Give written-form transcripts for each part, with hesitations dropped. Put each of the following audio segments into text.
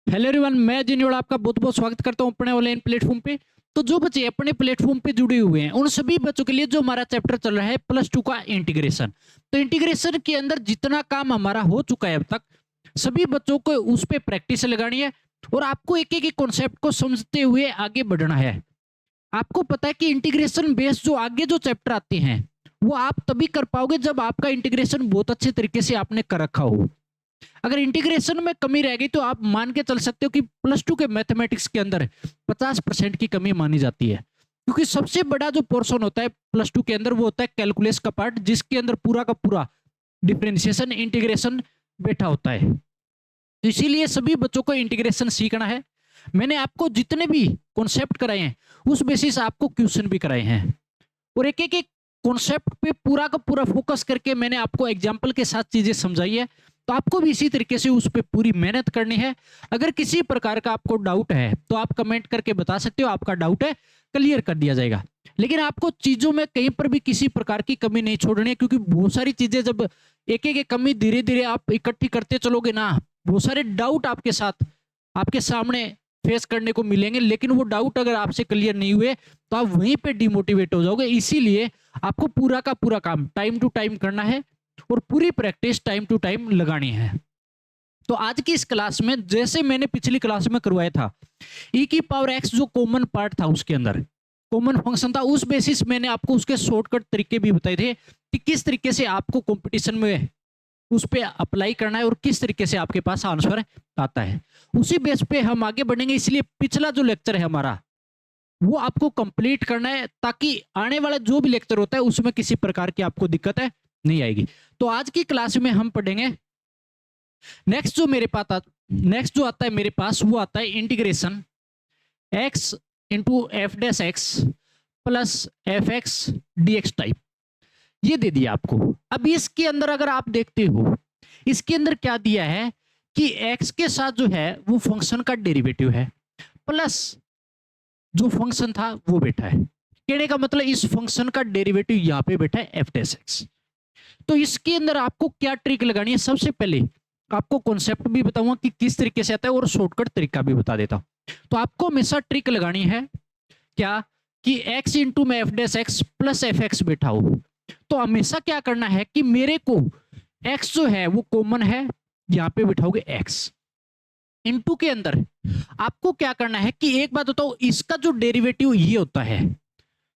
Hello everyone, मैं जिन्होड़ आपका बहुत बहुत स्वागत करता हूं अपने ऑनलाइन प्लेटफॉर्म पे। तो जो बच्चे अपने प्लेटफॉर्म पे जुड़े हुए हैं उन सभी बच्चों के लिए जो हमारा चैप्टर चल रहा है +2 का इंटीग्रेशन। तो इंटीग्रेशन के अंदर जितना काम हमारा हो चुका है अब तक, सभी बच्चों को उस पर प्रैक्टिस लगानी है और आपको एक एक कॉन्सेप्ट को समझते हुए आगे बढ़ना है। आपको पता है कि इंटीग्रेशन बेस्ड जो आगे जो चैप्टर आते हैं वो आप तभी कर पाओगे जब आपका इंटीग्रेशन बहुत अच्छे तरीके से आपने कर रखा हो। अगर इंटीग्रेशन में कमी रह गई तो आप मान के चल सकते हो कि +2 के मैथमेटिक्स के अंदर 50% की कमी मानी जाती है, क्योंकि सबसे बड़ा जो पोर्शन होता है +2 के अंदर वो होता है कैलकुलस का पार्ट, जिसके अंदर पूरा का पूरा डिफरेंशिएशन इंटीग्रेशन बैठा होता है। तो इसीलिए सभी बच्चों को इंटीग्रेशन सीखना है। मैंने आपको जितने भी कॉन्सेप्ट कराए हैं उस बेसिस आपको क्वेश्चन भी कराए हैं और एक एक कॉन्सेप्ट पे पूरा का पूरा फोकस करके मैंने आपको एग्जाम्पल के साथ चीजें समझाई है। तो आपको भी इसी तरीके से उस पर पूरी मेहनत करनी है। अगर किसी प्रकार का आपको डाउट है तो आप कमेंट करके बता सकते हो, आपका डाउट है क्लियर कर दिया जाएगा। लेकिन आपको चीजों में कहीं पर भी किसी प्रकार की कमी नहीं छोड़नी है, क्योंकि बहुत सारी चीजें जब एक एक कमी धीरे धीरे आप इकट्ठी करते चलोगे ना, बहुत सारे डाउट आपके साथ आपके सामने फेस करने को मिलेंगे, लेकिन वो डाउट अगर आपसे क्लियर नहीं हुए तो आप वहीं पे डिमोटिवेट हो जाओगे। इसीलिए आपको पूरा का पूरा काम टाइम टू टाइम करना है और पूरी प्रैक्टिस टाइम टू टाइम लगानी है। तो आज की इस क्लास में जैसे मैंने पिछली क्लास में करवाया था, e⁻x जो कॉमन पार्ट था उसके अंदर कॉमन फंक्शन था, उस बेसिस मैंने आपको उसके शॉर्टकट तरीके भी बताए थे कि किस तरीके से आपको कंपटीशन में उस पर अप्लाई करना है और किस तरीके से आपके पास आंसर आता है। उसी बेस पे हम आगे बढ़ेंगे, इसलिए पिछला जो लेक्चर है हमारा वो आपको कंप्लीट करना है, ताकि आने वाला जो भी लेक्चर होता है उसमें किसी प्रकार की आपको दिक्कत है नहीं आएगी। तो आज की क्लास में हम पढ़ेंगे नेक्स्ट जो आता है मेरे पास वो आता है integration x into F dash x plus F x D x type. ये दे दिया आपको। अब इसके अंदर अगर आप देखते हो इसके अंदर क्या दिया है कि x के साथ जो है वो फंक्शन का डेरिवेटिव है, प्लस जो फंक्शन था वो बैठा है। कहने का मतलब इस फंक्शन का डेरिवेटिव यहां पे बैठा है एफ डैश एक्स। तो इसके अंदर आपको क्या ट्रिक लगानी है, सबसे पहले आपको कॉन्सेप्ट भी बताऊंगा कि किस तरीके से आता है और शॉर्टकट तरीका भी बता देता हूं। तो आपको हमेशा ट्रिक लगानी है क्या कि x इंटू में F dash x plus F x बैठा हो। तो हमेशा क्या करना है कि मेरे को x जो है वो कॉमन है, यहां पे बिठाओगे x इनटू के अंदर आपको क्या करना है कि एक बात बताओ, इसका जो डेरिवेटिव ये होता है,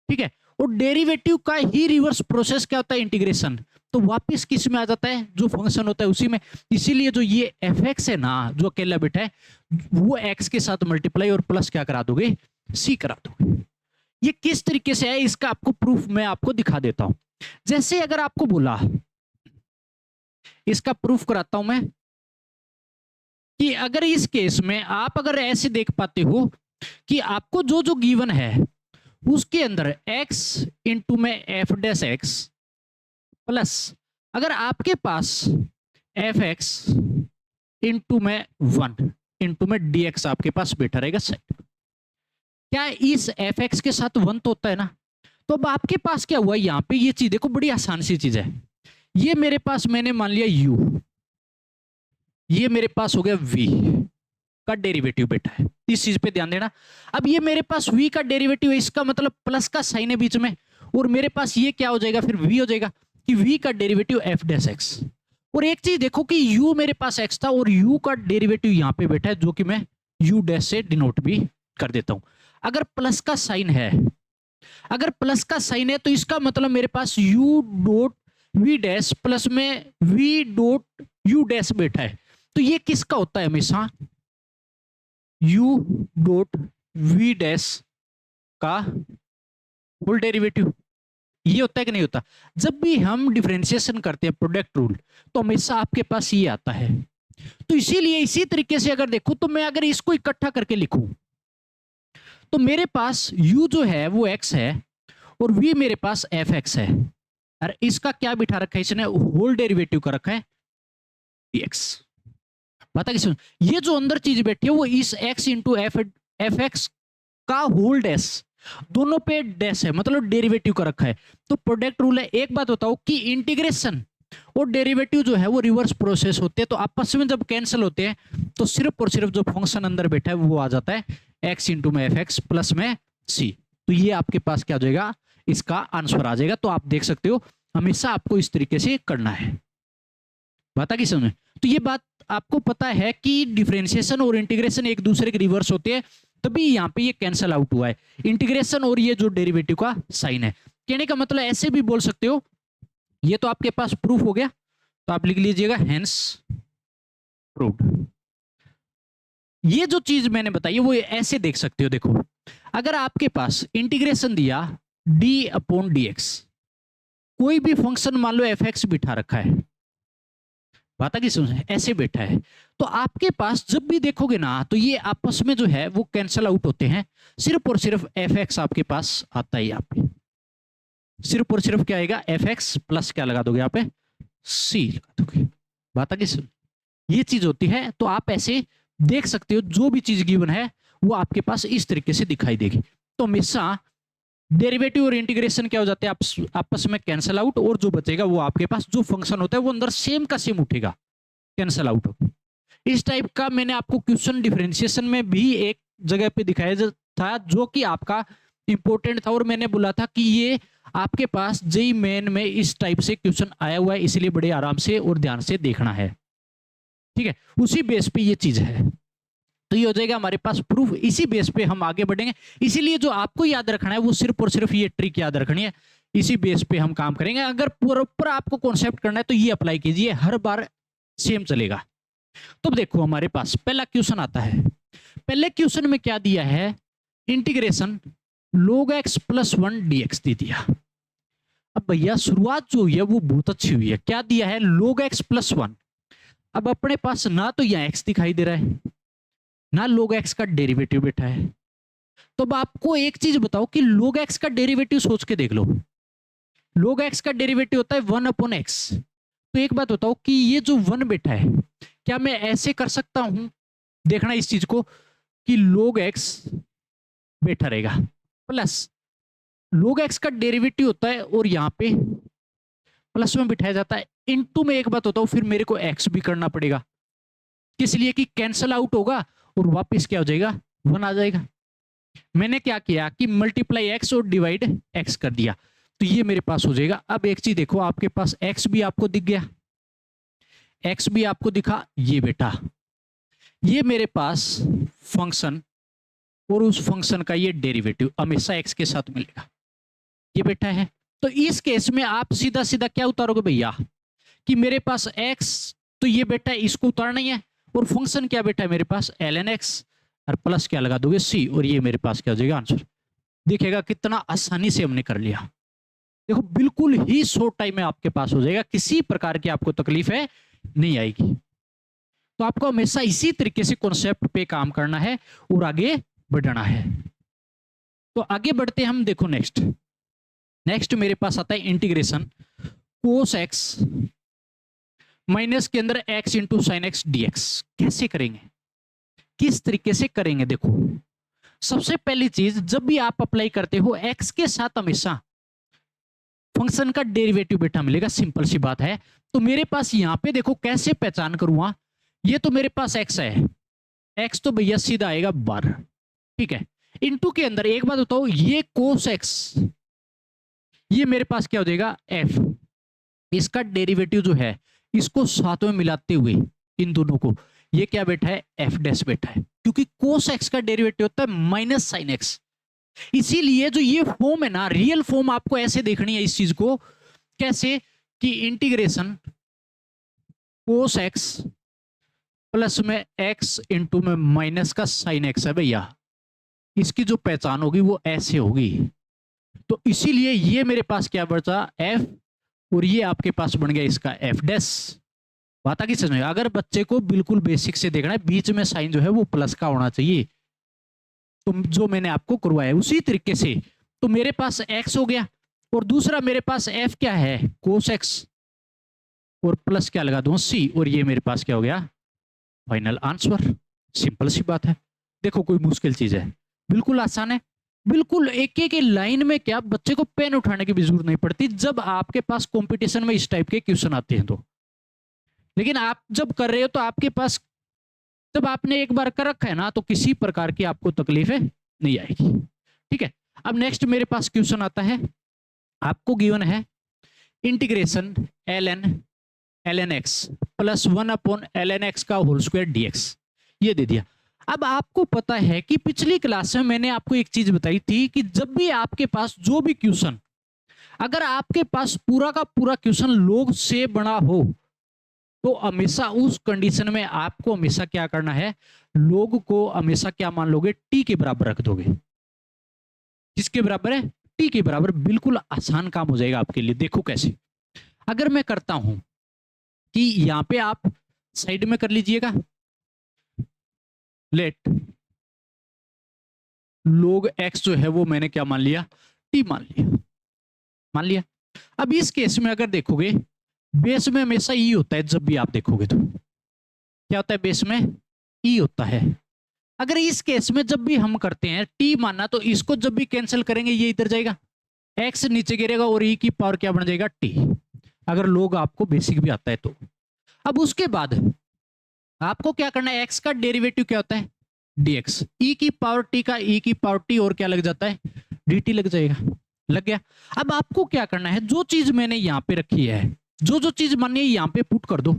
ठीक है, और डेरिवेटिव का ही रिवर्स प्रोसेस क्या होता है, इंटीग्रेशन। तो वापस किस में आ जाता है, जो फंक्शन होता है उसी में। इसीलिए जो ये एफ एक्स है ना, जो अकेला बेटा है, वो एक्स के साथ मल्टीप्लाई और प्लस क्या करा दोगे, सी करा दोगे। ये किस तरीके से है इसका आपको प्रूफ मैं आपको दिखा देता हूं। जैसे अगर आपको बोला, इसका प्रूफ कराता हूं मैं, कि अगर इस केस में आप अगर ऐसे देख पाते हो कि आपको जो जो गिवन है उसके अंदर x इंटू में एफ डैश एक्स प्लस अगर आपके पास एफ एक्स इंटू में 1 इंटू में dx आपके पास बैठा रहेगा सेट। क्या इस एफ एक्स के साथ 1 तो होता है ना। तो अब आपके पास क्या हुआ, यहां पे ये चीज देखो बड़ी आसान सी चीज है। ये मेरे पास मैंने मान लिया u, ये मेरे पास हो गया v का डेरिवेटिव बैठा है, इस चीज पे ध्यान देना। अब ये मेरे पास v का डेरिवेटिव है, इसका मतलब प्लस का साइन है बीच में, और मेरे पास ये क्या हो जाएगा फिर v हो जाएगा कि v का डेरिवेटिव एफ डैश एक्स। और एक चीज देखो कि u मेरे पास x था और u का डेरिवेटिव यहां पे बैठा है, जो कि मैं u डैश से डिनोट भी कर देता हूं। अगर प्लस का साइन है, अगर प्लस का साइन है तो इसका मतलब मेरे पास u dot v dash plus में v डॉट u डैश बैठा है। तो ये किसका होता है हमेशा, u डॉट v डैश का होल डेरिवेटिव। ये होता है कि नहीं होता। जब भी हम डिफरेंशिएशन करते हैं प्रोडक्ट रूल, तो हमेशा आपके पास ये आता है। तो इसीलिए इसी तरीके से अगर देखो तो मैं अगर इसको इकट्ठा करके लिखूं तो मेरे पास u जो है वो x है और v मेरे पास एफ एक्स है, और इसका क्या बिठा रखा है इसने, होल डेरिवेटिव का रखा है dx। पता किसी, ये जो अंदर चीज बैठी है वो इस x इंटू एफ एक्स का होल डैश, दोनों पे डैश है, मतलब डेरिवेटिव का रखा है। तो प्रोडक्ट रूल है। एक बात बताओ कि इंटीग्रेशन और डेरिवेटिव जो है वो रिवर्स प्रोसेस होते हैं, तो आपस में जब कैंसिल होते हैं तो सिर्फ और सिर्फ जो फंक्शन अंदर बैठा है वो आ जाता है x इंटू में एफ एक्स प्लस में c। तो ये आपके पास क्या हो जाएगा, इसका आंसर आ जाएगा। तो आप देख सकते हो हमेशा आपको इस तरीके से करना है। बात आ गई समझ में? तो ये बात आपको पता है कि डिफरेंशिएशन और इंटीग्रेशन एक दूसरे के रिवर्स होते हैं, तभी यहाँ पे ये कैंसल आउट हुआ है इंटीग्रेशन और ये जो डेरिवेटिव का साइन है। कहने का मतलब ऐसे भी बोल सकते हो, ये तो आपके पास प्रूफ हो गया, तो आप लिख लीजिएगा हेंस प्रूव्ड। ये जो चीज मैंने बताई है वो ऐसे देख सकते हो, देखो अगर आपके पास इंटीग्रेशन दिया d अपॉन dx, कोई भी फंक्शन मान लो एफ एक्स बिठा रखा है, बात आ गई समझ, ऐसे बैठा है, तो आपके पास जब भी देखोगे ना तो ये आपस में जो है वो कैंसल आउट होते हैं, सिर्फ और सिर्फ एफ एक्स आपके पास आता है यहाँ पे, सिर्फ और सिर्फ क्या आएगा एफ एक्स प्लस क्या लगा दोगे यहाँ पे सी लगा दोगे। बात आ गई समझ, ये चीज होती है। तो आप ऐसे देख सकते हो जो भी चीज गिवन है वो आपके पास इस तरीके से दिखाई देगी। तो हमेशा डेरिवेटिव और इंटीग्रेशन क्या हो जाते हैं आपस में कैंसल आउट, और जो बचेगा वो आपके पास जो फंक्शन होता है वो अंदर सेम का सेम उठेगा, कैंसल आउट हो। इस टाइप का मैंने आपको क्वेश्चन डिफरेंशिएशन में भी एक जगह पे दिखाया था जो कि आपका इंपॉर्टेंट था, और मैंने बोला था कि ये आपके पास जेईई मेन में इस टाइप से क्वेश्चन आया हुआ है, इसलिए बड़े आराम से और ध्यान से देखना है, ठीक है। उसी बेस पे ये चीज है, तो ये हो जाएगा हमारे पास प्रूफ। इसी बेस पे हम आगे बढ़ेंगे, इसीलिए जो आपको याद रखना है वो सिर्फ और सिर्फ ये ट्रिक याद रखनी है, इसी बेस पे हम काम करेंगे। अगर प्रॉपर आपको कॉन्सेप्ट करना है तो ये अप्लाई कीजिए, हर बार सेम चलेगा। तो देखो हमारे पास पहला क्वेश्चन आता है, पहले क्वेश्चन में क्या दिया है, integration log x plus 1 dx दे दिया। अब भैया शुरुआत जो हुई है वो बहुत अच्छी हुई है, क्या दिया है log x प्लस 1। अब अपने पास ना तो यहाँ x दिखाई दे रहा है ना log x का डेरिवेटिव बैठा है, तो अब आपको एक चीज बताओ कि log x का डेरिवेटिव सोच के देख लो, log x का डेरिवेटिव होता है 1 अपॉन एक्स। तो एक बात बताओ कि ये जो 1 बैठा है, क्या मैं ऐसे कर सकता हूं, देखना इस चीज को कि log x बैठा रहेगा प्लस log x का डेरिवेटिव होता है और यहाँ पे प्लस में बिठाया जाता है, इनटू में एक बात बताओ फिर मेरे को x भी करना पड़ेगा, किस लिए कि कैंसल आउट होगा और वापस क्या हो जाएगा 1 आ जाएगा। मैंने क्या किया कि मल्टीप्लाई x और डिवाइड x कर दिया, तो ये मेरे पास हो जाएगा। अब एक चीज देखो, आपके पास x भी आपको दिख गया, x भी आपको दिखा, ये बेटा ये मेरे पास फंक्शन और उस फंक्शन का ये डेरिवेटिव हमेशा x के साथ मिलेगा, ये बेटा है। तो इस केस में आप सीधा सीधा क्या उतारोगे भैया कि मेरे पास x, तो ये बेटा इसको उतारना ही है, और फंक्शन क्या बेटा है मेरे पास ln x, और प्लस क्या लगा दोगे c, और ये मेरे पास क्या हो जाएगा आंसर। देखिएगा कितना आसानी से हमने कर लिया, देखो बिल्कुल ही शॉर्ट टाइम में आपके पास हो जाएगा, किसी प्रकार की आपको तकलीफ है नहीं आएगी। तो आपको हमेशा इसी तरीके से कॉन्सेप्ट पे काम करना है और आगे बढ़ना है। तो आगे बढ़ते हम, देखो नेक्स्ट मेरे पास आता है इंटीग्रेशन कोस एक्स माइनस के अंदर x into sine x dx। कैसे करेंगे, किस तरीके से करेंगे, देखो सबसे पहली चीज, जब भी आप अप्लाई करते हो x के साथ हमेशा फंक्शन का डेरिवेटिव बेटा मिलेगा, सिंपल सी बात है। तो मेरे पास यहाँ पे देखो कैसे पहचान करूंगा, ये तो मेरे पास x है, x तो भैया सीधा आएगा 12, ठीक है। इनटू के अंदर एक बात बताओ, ये कोस एक्स, ये मेरे पास क्या हो जाएगा f, इसका डेरिवेटिव जो है इसको साथ में मिलाते हुए इन दोनों को, ये क्या बैठा है f डैश बैठा है, क्योंकि कोस एक्स का डेरिवेटिव होता है माइनस साइन एक्स। इसीलिए जो ये फॉर्म है ना, रियल फॉर्म आपको ऐसे देखनी है इस चीज को, कैसे कि इंटीग्रेशन कोस एक्स प्लस में x इंटू में माइनस का साइन एक्स है भैया, इसकी जो पहचान होगी वो ऐसे होगी। तो इसीलिए ये मेरे पास क्या बचा f, और ये आपके पास बन गया इसका f डैश। बात आगे समझ में, अगर बच्चे को बिल्कुल बेसिक से देखना है, बीच में साइन जो है वो प्लस का होना चाहिए, तो जो मैंने आपको करवाया उसी तरीके से। तो मेरे पास x हो गया, और दूसरा मेरे पास f क्या है कोस x, और प्लस क्या लगा दूं c, और ये मेरे पास क्या हो गया फाइनल आंसर। सिंपल सी बात है, देखो कोई मुश्किल चीज है, बिल्कुल आसान है। बिल्कुल एक एक लाइन में क्या बच्चे को पेन उठाने की भी जरूरत नहीं पड़ती जब आपके पास कंपटीशन में इस टाइप के क्वेश्चन आते हैं तो। लेकिन आप जब कर रहे हो तो आपके पास, जब आपने एक बार कर रखा है ना, तो किसी प्रकार की आपको तकलीफें नहीं आएगी। ठीक है, अब नेक्स्ट मेरे पास क्वेश्चन आता है, आपको गिवन है integration ln x plus 1/ln x का होल स्क्वायर dx, ये दे दिया। अब आपको पता है कि पिछली क्लास में मैंने आपको एक चीज बताई थी कि जब भी आपके पास जो भी क्वेश्चन, अगर आपके पास पूरा का पूरा क्वेश्चन log से बड़ा हो तो हमेशा उस कंडीशन में आपको हमेशा क्या करना है, log को हमेशा क्या मान लोगे, t के बराबर रख दोगे। किसके बराबर है, t के बराबर। बिल्कुल आसान काम हो जाएगा आपके लिए। देखो कैसे, अगर मैं करता हूं कि यहां पे आप साइड में कर लीजिएगा, लेट log x जो है वो मैंने क्या मान लिया, t मान लिया। अब इस केस में अगर देखोगे बेस में हमेशा ई होता है, जब भी आप देखोगे तो क्या होता है, बेस में ई होता है। अगर इस केस में जब भी हम करते हैं टी मानना, तो इसको जब भी कैंसिल करेंगे ये इधर जाएगा, एक्स नीचे गिरेगा और ई की पावर क्या बन जाएगा, टी, अगर लोग आपको बेसिक भी आता है तो। अब उसके बाद आपको क्या करना है, एक्स का डेरिवेटिव क्या होता है, डीएक्स, ई की पावर टी का ई की पावर टी और क्या लग जाता है, dt लग जाएगा। लग गया। अब आपको क्या करना है, जो चीज मैंने यहां पे रखी है, जो चीज मानिए यहां पे पुट कर दो,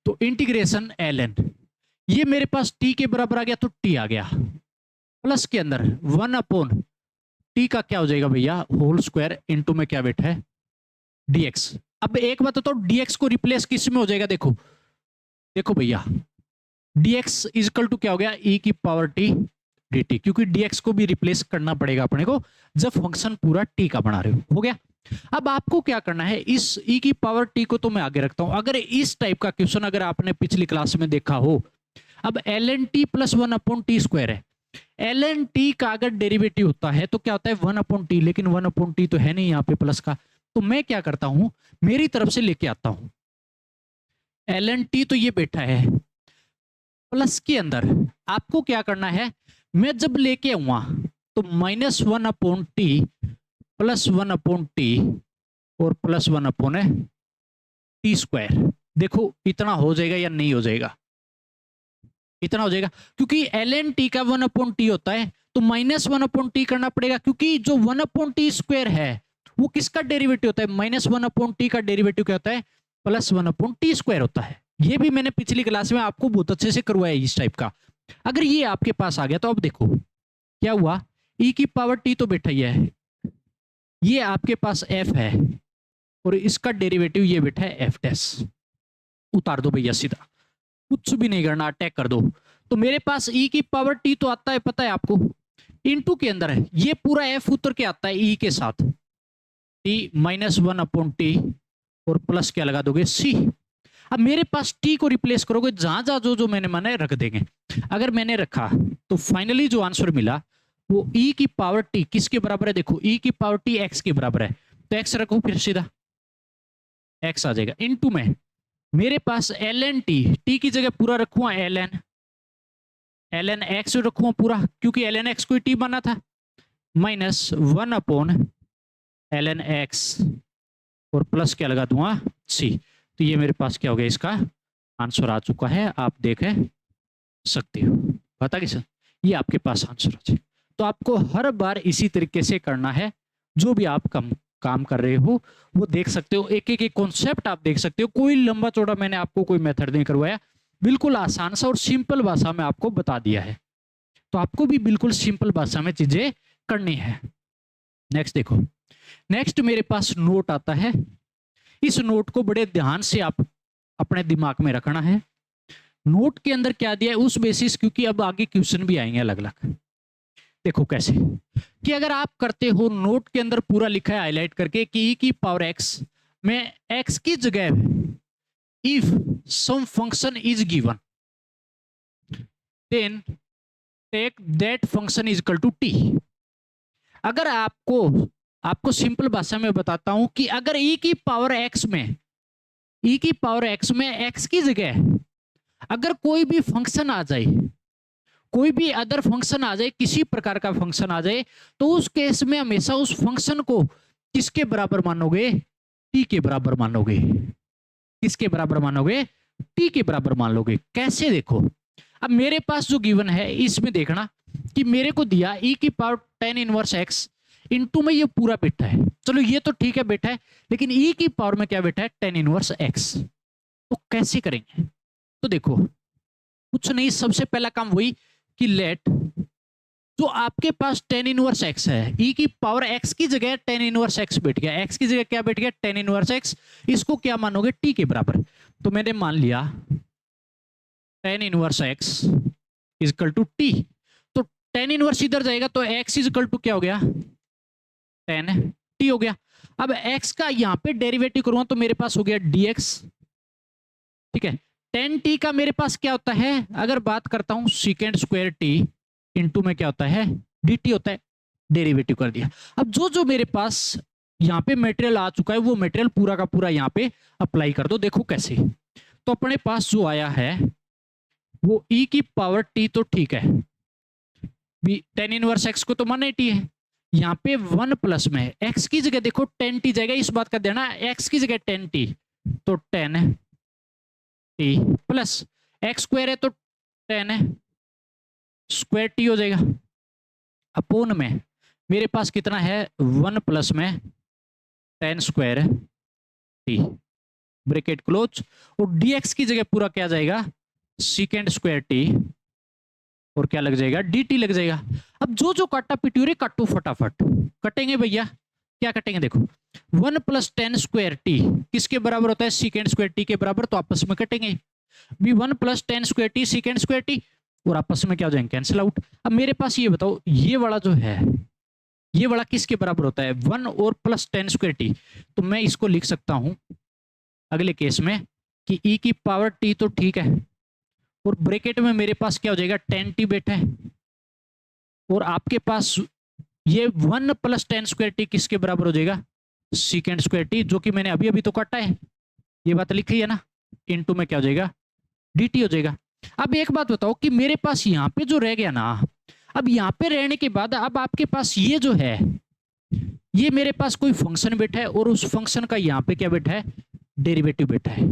तो इंटीग्रेशन ln, ये मेरे पास t के बराबर आ गया तो t आ गया, प्लस के अंदर 1/t का क्या हो जाएगा भैया, होल स्क्वायर इनटू में क्या बैठा है, dx। अब एक बात तो dx को रिप्लेस किस में हो जाएगा, देखो भैया, dx इजकल टू क्या हो गया, e की पावर t dt, क्योंकि dx को भी रिप्लेस करना पड़ेगा अपने को जब फंक्शन पूरा t का बना रहे हो गया। अब आपको क्या करना है, इस e की पावर t को तो मैं आगे रखता हूं। अगर इस टाइप का क्वेश्चन अगर आपने पिछली क्लास में देखा हो, अब ln t plus 1/t square है, ln t का अगर डेरिवेटिव होता है तो क्या होता है 1/t, लेकिन 1/t तो है नहीं यहाँ पे प्लस का, तो मैं क्या करता हूं, मेरी तरफ से लेके आता हूं ln t, तो ये बैठा है प्लस के अंदर, आपको क्या करना है, मैं जब लेके आऊंगा तो -1/t प्लस 1/t और प्लस 1/t स्क्वायर, देखो इतना हो जाएगा या नहीं हो जाएगा, इतना हो जाएगा, क्योंकि ln t का 1/t होता है तो -1/t करना पड़ेगा, क्योंकि जो 1/t स्क्वायर है वो किसका डेरिवेटिव होता है, -1/t का डेरिवेटिव क्या होता है, प्लस 1/t स्क्वायर होता है। ये भी मैंने पिछली क्लास में आपको बहुत अच्छे से करवाया इस टाइप का। अगर ये आपके पास आ गया तो अब देखो क्या हुआ, e की पावर t तो बैठा ही है, ये आपके पास f है और इसका डेरिवेटिव ये बैठा है f डैश, उतार दो भैया सीधा, कुछ भी नहीं करना, अटैक कर दो। तो मेरे पास e की पावर t तो आता है, पता है आपको, इनटू के अंदर है ये पूरा f उतर के आता है e के साथ, t -1/t और प्लस क्या लगा दोगे c। अब मेरे पास t को रिप्लेस करोगे, जहां जहां जो मैंने माना रख देंगे। अगर मैंने रखा तो फाइनली जो आंसर मिला वो e की पावर t किसके बराबर है, देखो e की पावर t x के बराबर है, तो x रखो फिर सीधा x आ जाएगा, इनटू में मेरे पास ln t की जगह पूरा रखूंगा ln x रखूंगा पूरा, क्योंकि ln x को t बना था, -1/ln x और प्लस क्या लगा दूंगा c। तो ये मेरे पास क्या हो गया, इसका आंसर आ चुका है, आप देख सकते हो। पता कि सर ये आपके पास आंसर है। तो आपको हर बार इसी तरीके से करना है, जो भी आप काम कर रहे हो वो देख सकते हो, एक एक कॉन्सेप्ट आप देख सकते हो, कोई लंबा चौड़ा मैंने आपको कोई मेथड नहीं करवाया, बिल्कुल आसान सा और सिंपल भाषा में आपको बता दिया है। तो आपको भी बिल्कुल सिंपल भाषा में चीजें करनी है। नेक्स्ट देखो, नेक्स्ट मेरे पास नोट आता है, इस नोट को बड़े ध्यान से आप अपने दिमाग में रखना है। नोट के अंदर क्या दिया है उस बेसिस, क्योंकि अब आगे क्वेश्चन भी आएंगे अलग अलग। देखो कैसे कि अगर आप करते हो, नोट के अंदर पूरा लिखा है हाईलाइट करके कि e की पावर x में x की जगह if some function is given then take that function is equal to t। अगर आपको सिंपल भाषा में बताता हूं कि अगर e की पावर x में x की जगह अगर कोई भी फंक्शन आ जाए, कोई भी अदर फंक्शन आ जाए, किसी प्रकार का फंक्शन आ जाए, तो उस केस में हमेशा उस फंक्शन को किसके बराबर मानोगे? टी के बराबर मानोगे। किसके बराबर मानोगे? टी के बराबर मान लोगे। कैसे? देखो, अब मेरे पास जो गिवन है इसमें देखना कि मेरे को दिया e की power tan inverse x into में ये पूरा बैठा है। चलो ये तो ठीक है बैठा है, लेकिन e की पावर में क्या बैठा है? tan inverse x। तो कैसे करेंगे? तो देखो, कुछ नहीं, सबसे पहला काम वही कि लेट जो आपके पास tan इनवर्स x है, e की पावर x की जगह tan इनवर्स x बैठ गया, x की जगह क्या बैठ गया? tan inverse x। इसको क्या मानोगे? t के बराबर। तो मैंने मान लिया tan inverse x is equal to t. तो tan इनवर्स इधर जाएगा तो x इज इक्वल टू क्या हो गया? tan t हो गया। अब x का यहां पे डेरिवेटिव करूंगा तो मेरे पास हो गया dx। ठीक है, tan t का मेरे पास क्या होता है? अगर बात करता हूं सेकेंड स्क्वायर t इंटू में क्या होता है? dt होता है। डेरिवेटिव कर दिया। अब जो जो मेरे पास यहाँ पे मटेरियल आ चुका है वो मटेरियल पूरा का पूरा यहाँ पे अप्लाई कर दो। देखो कैसे। तो अपने पास जो आया है वो e की पावर t तो ठीक है, tan इनवर्स x को तो माना t है। यहाँ पे 1 प्लस में x की जगह देखो tan t जाएगा, इस बात का देना, x की जगह tan t तो tan t plus x square है तो tan स्क्वायर t हो जाएगा। अपोन में मेरे पास कितना है? 1 प्लस में tan square t bracket close, और dx की जगह पूरा क्या जाएगा? सेकेंड स्क्वायर t और क्या लग जाएगा? dt लग जाएगा। अब जो जो काटा पिट्यूरे काटो फटाफट, कटेंगे भैया। क्या कटेंगे? देखो 1 प्लस tan स्क्वायर t किसके बराबर होता है? सेकेंड स्क्वायर t के बराबर, तो आपस में कटेंगे भी 1 plus tan square t second square t, और आपस में क्या हो जाएंगे? Cancel out. अब मेरे पास ये बताओ, ये वाला जो है ये वाला किसके बराबर होता है? 1 और प्लस tan स्क्वायर t। तो मैं इसको लिख सकता हूं अगले केस में कि e की पावर t तो ठीक है, और ब्रैकेट में मेरे पास क्या हो जाएगा? tan t बैठा है, और आपके पास ये 1 प्लस tan स्क्वायर t किसके बराबर हो जाएगा? सेकेंड स्क्वायर t, जो कि मैंने अभी अभी तो काटा है, ये बात लिखी है ना, इनटू में क्या हो जाएगा? dt हो जाएगा। अब एक बात बताओ कि मेरे पास यहाँ पे जो रह गया ना, अब यहाँ पे रहने के बाद अब आपके पास ये जो है ये मेरे पास कोई फंक्शन बैठा है, और उस फंक्शन का यहाँ पे क्या बैठा है? डेरिवेटिव बैठा है।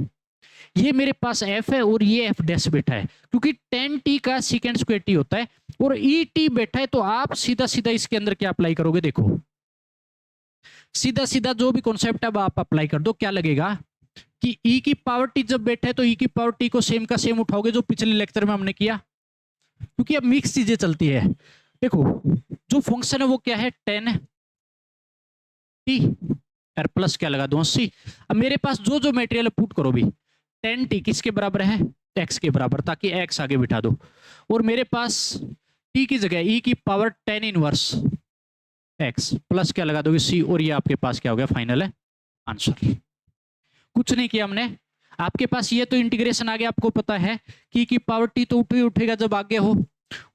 ये मेरे पास f है और ये f डैश बैठा है, क्योंकि tan t का सेकेंड स्क्वायर t होता है और e t बैठा है, तो आप सीधा सीधा इसके अंदर क्या अप्लाई करोगे? देखो सीधा सीधा जो भी कॉन्सेप्ट है आप अप्लाई कर दो। क्या लगेगा कि e की पावर t जब बैठा है तो e की पावर t को सेम का सेम उठाओगे जो पिछले लेक्चर में हमने किया, क्योंकि अब मिक्स चीजें चलती है। देखो जो फंक्शन है वो क्या है? tan t और प्लस क्या लगा दो c। अब मेरे पास जो जो मटेरियल पुट करो भी, tan t किसके बराबर है? x के बराबर, ताकि x आगे बिठा दो, और मेरे पास t की जगह e की power tan inverse x plus क्या लगा दोगे? c, और ये आपके पास क्या हो गया? फाइनल है आंसर। कुछ नहीं किया हमने, आपके पास ये तो इंटीग्रेशन आ गया। आपको पता है कि e की पावर t तो उठेगा जब आगे हो,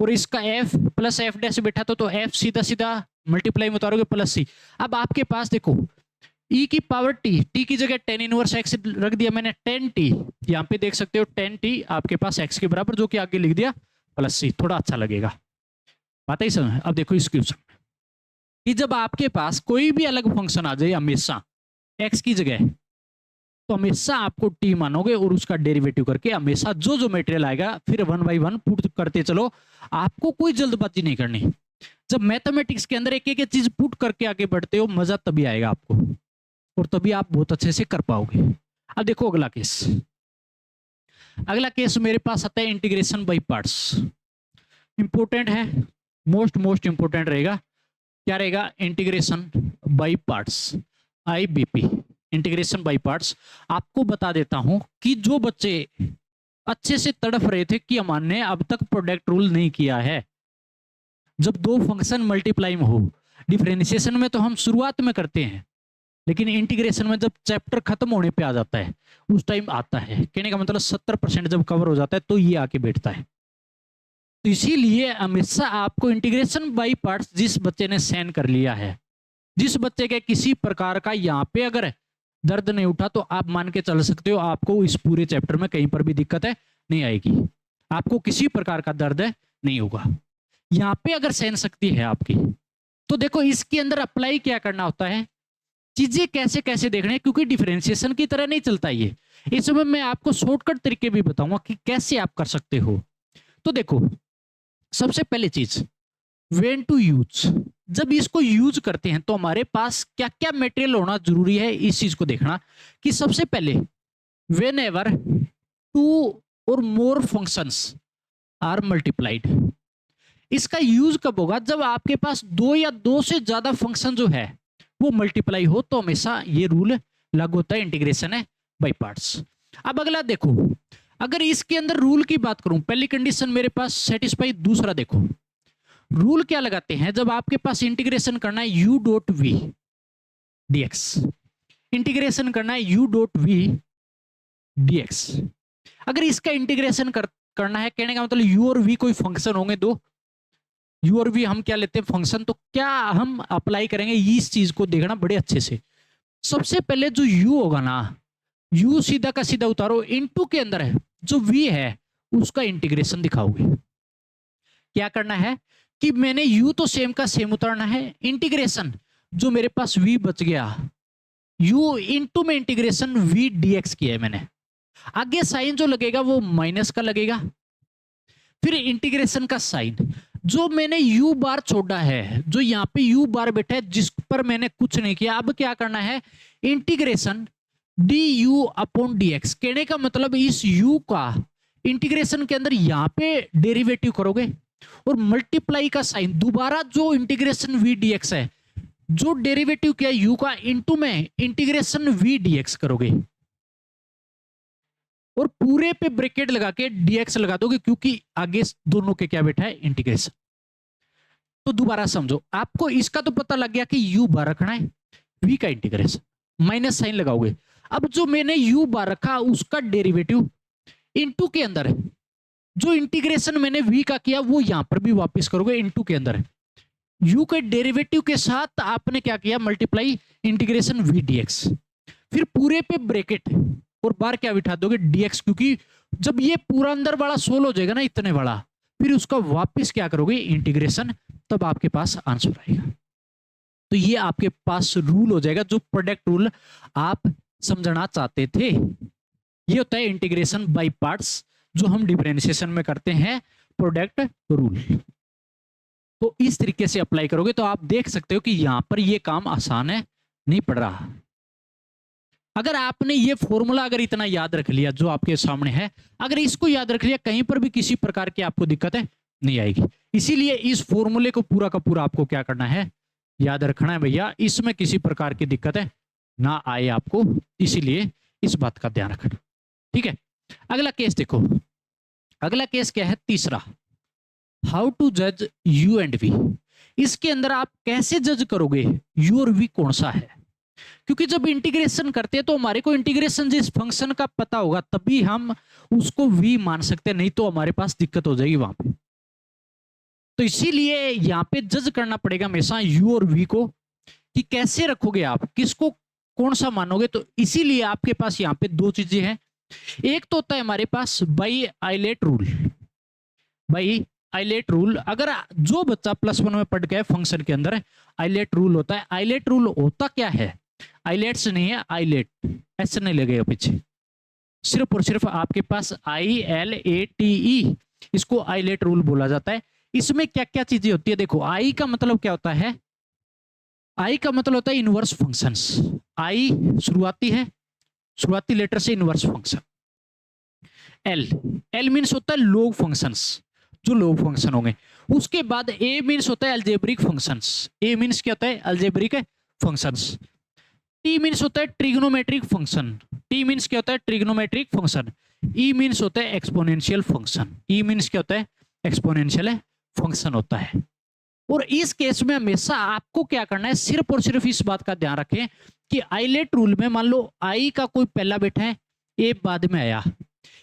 और इसका f प्लस f डैश बैठा तो f सीधा सीधा मल्टीप्लाई में उतारोगे प्लस c। अब आपके पास देखो e की पावर t की जगह tan इनवर्स x रख दिया मैंने, tan t यहाँ पे देख सकते हो, tan t आपके पास x के बराबर, जो कि आगे लिख दिया प्लस c, थोड़ा अच्छा लगेगा। बात ही समझ। अब देखो इस क्वेश्चन में कि जब आपके पास कोई भी अलग फंक्शन आ जाए हमेशा x की जगह, तो हमेशा आपको t मानोगे और उसका डेरिवेटिव करके हमेशा जो जो मटेरियल आएगा फिर 1 बाई 1 पुट करते चलो। आपको कोई जल्दबाजी नहीं करनी। जब मैथमेटिक्स के अंदर एक एक चीज पुट करके आगे बढ़ते हो, मजा तभी आएगा आपको, और तभी आप बहुत अच्छे से कर पाओगे। अब देखो अगला केस। अगला केस मेरे पास आता है इंटीग्रेशन बाय पार्ट्स। इंपॉर्टेंट है, मोस्ट इंपॉर्टेंट रहेगा। क्या रहेगा? Integration by parts, IBP, integration by parts. आपको बता देता हूं कि जो बच्चे अच्छे से तड़फ रहे थे कि हमने अब तक प्रोडक्ट रूल नहीं किया है, जब दो फंक्शन मल्टीप्लाई में हो, डिफरेंशिएशन में तो हम शुरुआत में करते हैं, लेकिन इंटीग्रेशन में जब चैप्टर खत्म होने पे आ जाता है उस टाइम आता है। कहने का मतलब 70% जब कवर हो जाता है तो ये आके बैठता है। तो इसीलिए हमेशा आपको इंटीग्रेशन बाय पार्ट्स जिस बच्चे ने साइन कर लिया है, जिस बच्चे के किसी प्रकार का यहाँ पे अगर दर्द नहीं उठा, तो आप मान के चल सकते हो आपको इस पूरे चैप्टर में कहीं पर भी दिक्कत है नहीं आएगी, आपको किसी प्रकार का दर्द नहीं होगा। यहाँ पे अगर सहन शक्ति है आपकी, तो देखो इसके अंदर अप्लाई क्या करना होता है, चीजें कैसे कैसे देखने हैं, क्योंकि डिफरेंशिएशन की तरह नहीं चलता ये। इसमें मैं आपको शॉर्टकट तरीके भी बताऊंगा कि कैसे आप कर सकते हो। तो देखो, सबसे पहले चीज, व्हेन टू यूज, जब इसको यूज करते हैं तो हमारे पास क्या क्या मटेरियल होना जरूरी है, इस चीज को देखना कि सबसे पहले व्हेन एवर टू और मोर फंक्शंस आर मल्टीप्लाइड, इसका यूज कब होगा, जब आपके पास दो या दो से ज्यादा फंक्शन जो है वो मल्टीप्लाई हो, तो हमेशा ये रूल लागू होता है, इंटीग्रेशन है बाय पार्ट्स। अब अगला देखो, अगर इसके अंदर रूल की बात करूं, पहली कंडीशन मेरे पास सेटिस्फाई, दूसरा देखो रूल क्या लगाते हैं, जब आपके पास इंटीग्रेशन करना है u dot v dx, integration करना है u डॉट वी dx, अगर इसका इंटीग्रेशन करना है, कहने का मतलब u और v कोई फंक्शन होंगे दो, u और v हम क्या लेते हैं फंक्शन, तो क्या हम अप्लाई करेंगे, इस चीज को देखना बड़े अच्छे से। सबसे पहले जो u होगा ना, u सीधा का सीधा उतारो, इनटू के अंदर है जो v है उसका इंटीग्रेशन दिखाओगे। क्या करना है कि मैंने u तो सेम का सेम उतारना है, इंटीग्रेशन जो मेरे पास v बच गया, u इनटू में इंटीग्रेशन v dx किया है मैंने, आगे साइन जो लगेगा वो माइनस का लगेगा, फिर इंटीग्रेशन का साइन, जो मैंने u बार छोड़ा है, जो यहाँ पे u बार बैठा है जिस पर मैंने कुछ नहीं किया, अब क्या करना है, इंटीग्रेशन du अपॉन dx, कहने का मतलब इस u का इंटीग्रेशन के अंदर यहाँ पे डेरिवेटिव करोगे, और मल्टीप्लाई का साइन, दोबारा जो इंटीग्रेशन v dx है, जो डेरिवेटिव किया u का, इनटू में इंटीग्रेशन v dx करोगे, और पूरे पे ब्रैकेट लगा के dx लगा दोगे, क्योंकि आगे दोनों के क्या बैठा है, इंटीग्रेशन। तो दोबारा समझो, आपको इसका तो पता लग गया कि u बार रखना है, v का इंटीग्रेशन, माइनस साइन लगाओगे, अब जो मैंने u बार रखा उसका डेरिवेटिव इनटू के अंदर, जो इंटीग्रेशन मैंने v का किया वो यहां पर भी वापस करोगे इनटू के अंदर, u के डेरिवेटिव के साथ आपने क्या किया, मल्टीप्लाई इंटीग्रेशन v dx, फिर पूरे पे ब्रैकेट और बार क्या बिठा दोगे, dx, क्योंकि जब ये पूरा अंदर वाला सोल्व हो जाएगा ना इतने वाला, फिर उसका वापस क्या करोगे, इंटीग्रेशन, तब आपके पास आंसर आएगा। तो ये आपके पास रूल हो जाएगा, जो प्रोडक्ट रूल आप समझना चाहते थे, ये होता है इंटीग्रेशन बाय पार्ट्स, जो हम डिफरेंशिएशन में करते हैं, प्रोडक्ट रूल। तो इस तरीके से अप्लाई करोगे तो आप देख सकते हो कि यहां पर ये काम आसान है, नहीं पड़ रहा। अगर आपने ये फॉर्मूला अगर इतना याद रख लिया जो आपके सामने है, अगर इसको याद रख लिया, कहीं पर भी किसी प्रकार की आपको दिक्कत है नहीं आएगी। इसीलिए इस फॉर्मूले को पूरा का पूरा आपको क्या करना है, याद रखना है भैया, इसमें किसी प्रकार की दिक्कत है ना आए आपको, इसीलिए इस बात का ध्यान रखना, ठीक है। अगला केस देखो, अगला केस क्या है, तीसरा, हाउ टू जज u एंड v। इसके अंदर आप कैसे जज करोगे u और v कौन सा है, क्योंकि जब इंटीग्रेशन करते हैं तो हमारे को इंटीग्रेशन जिस फंक्शन का पता होगा तभी हम उसको v मान सकते हैं, नहीं तो हमारे पास दिक्कत हो जाएगी वहां पे। तो इसीलिए यहाँ पे जज करना पड़ेगा हमेशा u और v को, कि कैसे रखोगे आप, किसको कौन सा मानोगे। तो इसीलिए आपके पास यहाँ पे दो चीजें हैं, एक तो होता है हमारे पास by ILATE rule, by ILATE rule, अगर जो बच्चा +1 में पढ़ गया फंक्शन के अंदर आइलेट रूल होता है। आइलेट रूल होता क्या है, आइलेट्स नहीं है, आइलेट ऐसे नहीं लगेगा पीछे, सिर्फ और सिर्फ आपके पास ILATE, इसको आइलेट रूल बोला जाता है। इसमें क्या क्या चीजें होती है, देखो आई का मतलब क्या होता है, आई का मतलब होता है इनवर्स फंक्शंस, आई शुरुआती है, शुरुआती लेटर से inverse function. L, L means होता है लॉग फंक्शंस, जो लॉग फंक्शन होंगे। उसके बाद ए मीन्स होता है अलजेब्रिक फंक्शंस, ए मीन्स क्या होता है, अलजेब्रिक फंक्शंस। टी मीन्स होता है ट्रिग्नोमेट्रिक फंक्शन, टी मीन्स क्या होता है, ट्रिग्नोमेट्रिक फंक्शन। ई मीन्स होता है एक्सपोनेंशियल फंक्शन, ई मीन्स क्या होता है, एक्सपोनेंशियल फंक्शन होता है। और इस केस में हमेशा आपको क्या करना है, सिर्फ और सिर्फ इस बात का ध्यान रखें कि आइलेट रूल में मान लो आई का कोई पहला बैठा है, ए बाद में आया,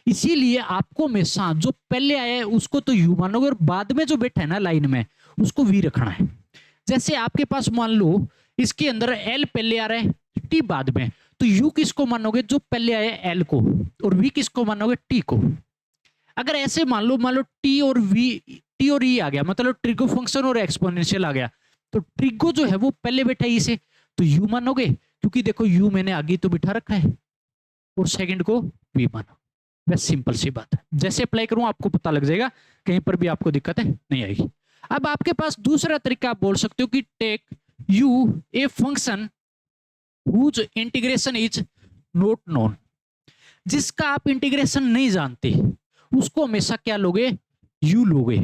इसीलिए आपको हमेशा जो पहले आया है उसको तो यू मानोगे, और बाद में जो बैठा है ना लाइन में उसको वी रखना है। जैसे आपके पास मान लो इसके अंदर एल पहले आ रहा है, टी बाद में, तो यू किसको मानोगे, जो पहले आया एल को, और वी किसको मानोगे, टी को। अगर ऐसे मान लो टी और वी, टी और ई आ गया, मतलब ट्रिगो फंक्शन और एक्सपोनेंशियल आ गया, तो ट्रिगो जो है वो पहले बैठा है ई से, तो यू मानोगे, क्योंकि देखो यू मैंने आगे तो बिठा रखा है, और सेकंड को वी मानो। बस सिंपल सी बात है, जैसे अप्लाई करूं आपको पता लग जाएगा, कहीं पर भी आपको दिक्कत है नहीं आएगी। अब आपके पास दूसरा तरीका आप बोल सकते हो कि take you a function whose integration is not known, जिसका आप इंटीग्रेशन नहीं जानते उसको हमेशा क्या लोगे, यू लोगे,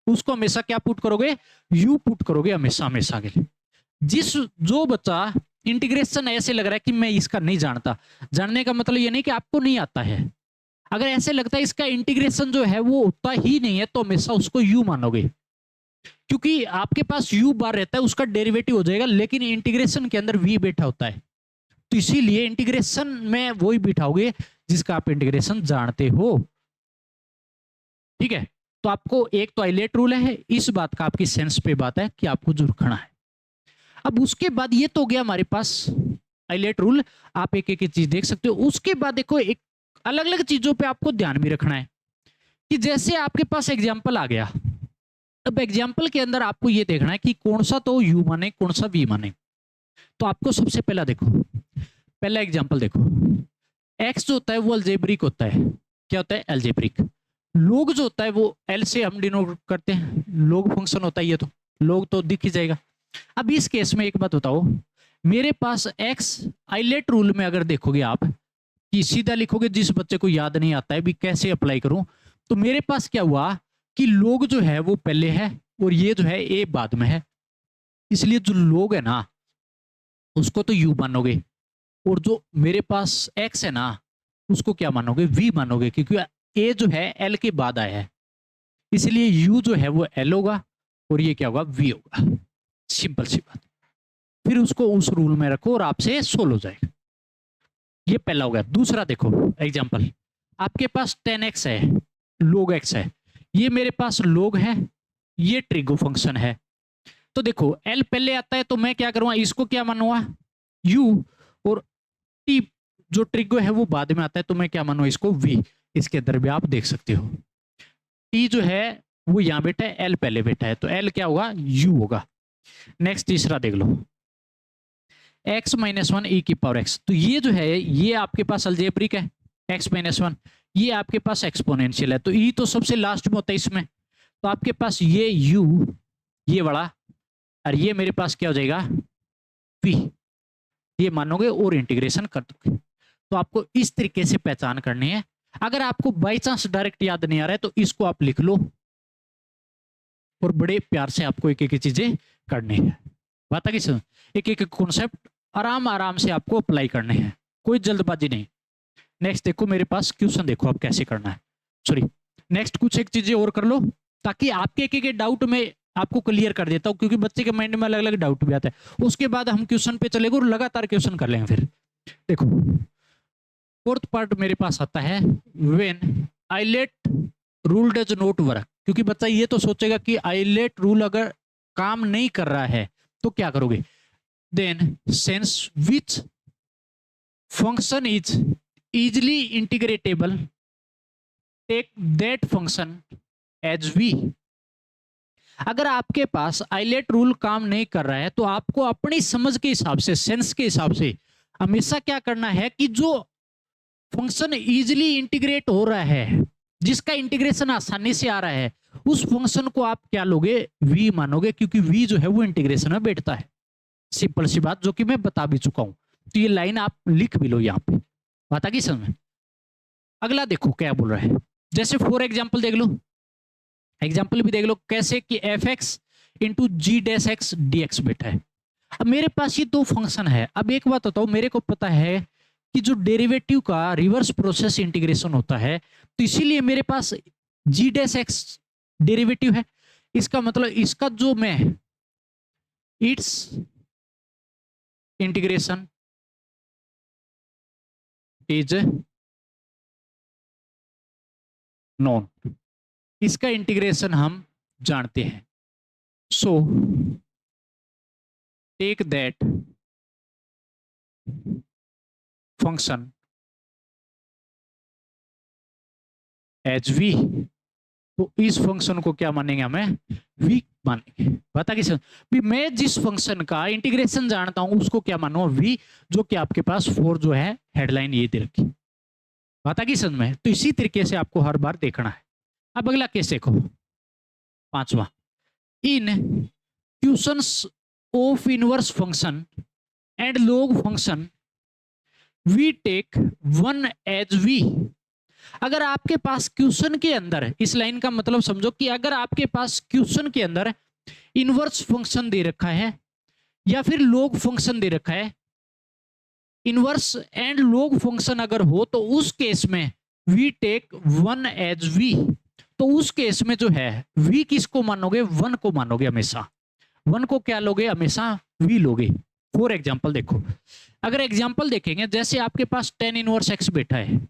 उसको हमेशा क्या पुट करोगे, यू पुट करोगे हमेशा हमेशा के लिए। जिस जो बच्चा इंटीग्रेशन ऐसे लग रहा है कि मैं इसका नहीं जानता, जानने का मतलब ये नहीं कि आपको नहीं आता है, अगर ऐसे लगता है इसका इंटीग्रेशन जो है वो होता ही नहीं है, तो हमेशा उसको यू मानोगे, क्योंकि आपके पास यू बार रहता है, उसका डेरिवेटिव हो जाएगा, लेकिन इंटीग्रेशन के अंदर वी बैठा होता है, तो इसीलिए इंटीग्रेशन में वही बिठाओगे जिसका आप इंटीग्रेशन जानते हो। ठीक है, तो आपको एक तो आइलेट रूल है, इस बात का आपकी सेंस पे बात है कि आपको जो रखना है। अब उसके बाद ये तो हो गया हमारे पास आइलेट रूल, आप एक एक चीज देख सकते हो। उसके बाद देखो एक अलग अलग चीजों पे आपको ध्यान भी रखना है, कि जैसे आपके पास एग्जाम्पल आ गया, अब एग्जाम्पल के अंदर आपको ये देखना है कि कौन सा तो यू माने कौन सा वी माने। तो आपको सबसे पहला देखो, पहला एग्जाम्पल देखो, एक्स जो होता है वो अलजेब्रिक होता है, क्या होता है अलजेब्रिक। लोग जो होता है वो एल से हम डिनोट करते हैं, लोग फंक्शन होता है, ये तो लोग तो दिख ही जाएगा। अब इस केस में एक बात बताओ, मेरे पास एक्स आइलेट रूल में अगर देखोगे आप कि सीधा लिखोगे, जिस बच्चे को याद नहीं आता है भी कैसे अप्लाई करूं, तो मेरे पास क्या हुआ कि लोग जो है वो पहले है और ये जो है ए बाद में है, इसलिए जो लोग है ना उसको तो यू मानोगे, और जो मेरे पास एक्स है ना उसको क्या मानोगे, वी मानोगे, क्योंकि ए जो है एल के बाद आया है, इसलिए यू जो है वो एल होगा और ये क्या होगा, वी होगा। सिंपल सी बात, फिर उसको उस रूल में रखो और आपसे सोल्व हो जाएगा। ये पहला हो गया। दूसरा देखो एग्जांपल, आपके पास 10x है, log x है, ये मेरे पास log है, ये ट्रिगो फंक्शन है, तो देखो l पहले आता है तो मैं क्या करूंगा, इसको क्या मानूंगा u, और t जो ट्रिगो है वो बाद में आता है, तो मैं क्या मानूंगा इसको v। इसके अंदर भी आप देख सकते हो t जो है वो यहां बैठा है, l पहले बैठा है, तो l क्या होगा, u होगा। नेक्स्ट तीसरा देख लो, x माइनस वन ई की पावर x, तो ये जो है ये आपके पास अलजेब्रिक है, x माइनस वन, ये आपके पास एक्सपोनेंशियल है, तो ई तो सबसे लास्ट में होता है इसमें, तो आपके पास ये u ये वाला, और ये मेरे पास क्या हो जाएगा v, ये मानोगे और इंटीग्रेशन कर दोगे। तो आपको इस तरीके से पहचान करनी है। अगर आपको बाई चांस डायरेक्ट याद नहीं आ रहा है तो इसको आप लिख लो, और बड़े प्यार से आपको एक एक चीजें करनी है, बात आगे सुन, एक एक कॉन्सेप्ट आराम आराम से आपको अप्लाई करने हैं, कोई जल्दबाजी नहीं। नेक्स्ट देखो मेरे पास क्वेश्चन, देखो आप कैसे करना है, सॉरी नेक्स्ट कुछ एक चीजें और कर लो, ताकि आपके एक एक डाउट में आपको क्लियर कर देता हूं, क्योंकि बच्चे के माइंड में अलग अलग डाउट भी आता है। उसके बाद हम क्वेश्चन पे चलेंगे और लगातार क्वेश्चन कर लेंगे। फिर देखो फोर्थ पार्ट मेरे पास आता है, when ILATE rule does not work, क्योंकि बच्चा ये तो सोचेगा कि आइलेट रूल अगर काम नहीं कर रहा है तो क्या करोगे, then since which function is easily integratable take that function as v। अगर आपके पास आइलेट रूल काम नहीं कर रहा है तो आपको अपनी समझ के हिसाब से, सेंस के हिसाब से हमेशा क्या करना है कि जो फंक्शन इजीली इंटीग्रेट हो रहा है, जिसका इंटीग्रेशन आसानी से आ रहा है, उस फंक्शन को आप क्या लोगे, v मानोगे, क्योंकि v जो है वो इंटीग्रेशन में बैठता है। सिंपल सी बात जो कि मैं बता भी चुका हूं, तो ये लाइन आप लिख भी लो यहां पे, बात आ गई समझ में। अगला देखो क्या बोल रहा है, जैसे फॉर एग्जाम्पल देख लो, एग्जाम्पल भी देख लो कैसे कि एफ एक्स इंटू जी डैश एक्स डी एक्स बैठा है। अब मेरे पास ये दो फंक्शन है। अब एक बात बताओ, मेरे को पता है कि जो डेरिवेटिव का रिवर्स प्रोसेस इंटीग्रेशन होता है, तो इसीलिए मेरे पास जी डैश एक्स डेरिवेटिव है, इसका मतलब इसका जो मैं इट्स इंटीग्रेशन इज नॉन, इसका इंटीग्रेशन हम जानते हैं। So take that function as v तो इस फंक्शन को क्या मानेंगे हमें, v मानेंगे। बता कि भी मैं जिस फंक्शन का इंटीग्रेशन जानता हूं उसको क्या मानूंगा, v, जो कि आपके पास 4 जो है हेडलाइन ये दे रखी। बता कि समझ में। तो इसी तरीके से आपको हर बार देखना है। अब अगला केस देखो, 5वां, in questions of inverse function and log function we take 1 as v। अगर आपके पास क्वेश्चन के अंदर, इस लाइन का मतलब समझो कि अगर आपके पास क्वेश्चन के अंदर इनवर्स फंक्शन दे रखा है या फिर log फंक्शन दे रखा है, इनवर्स एंड log फंक्शन अगर हो तो उस केस में वी टेक 1 एज v। तो उस केस में जो है v किसको मानोगे, 1 को मानोगे हमेशा। 1 को क्या लोगे, हमेशा v लोगे। फॉर एग्जाम्पल देखो, अगर एग्जाम्पल देखेंगे, जैसे आपके पास tan इनवर्स x बैठा है,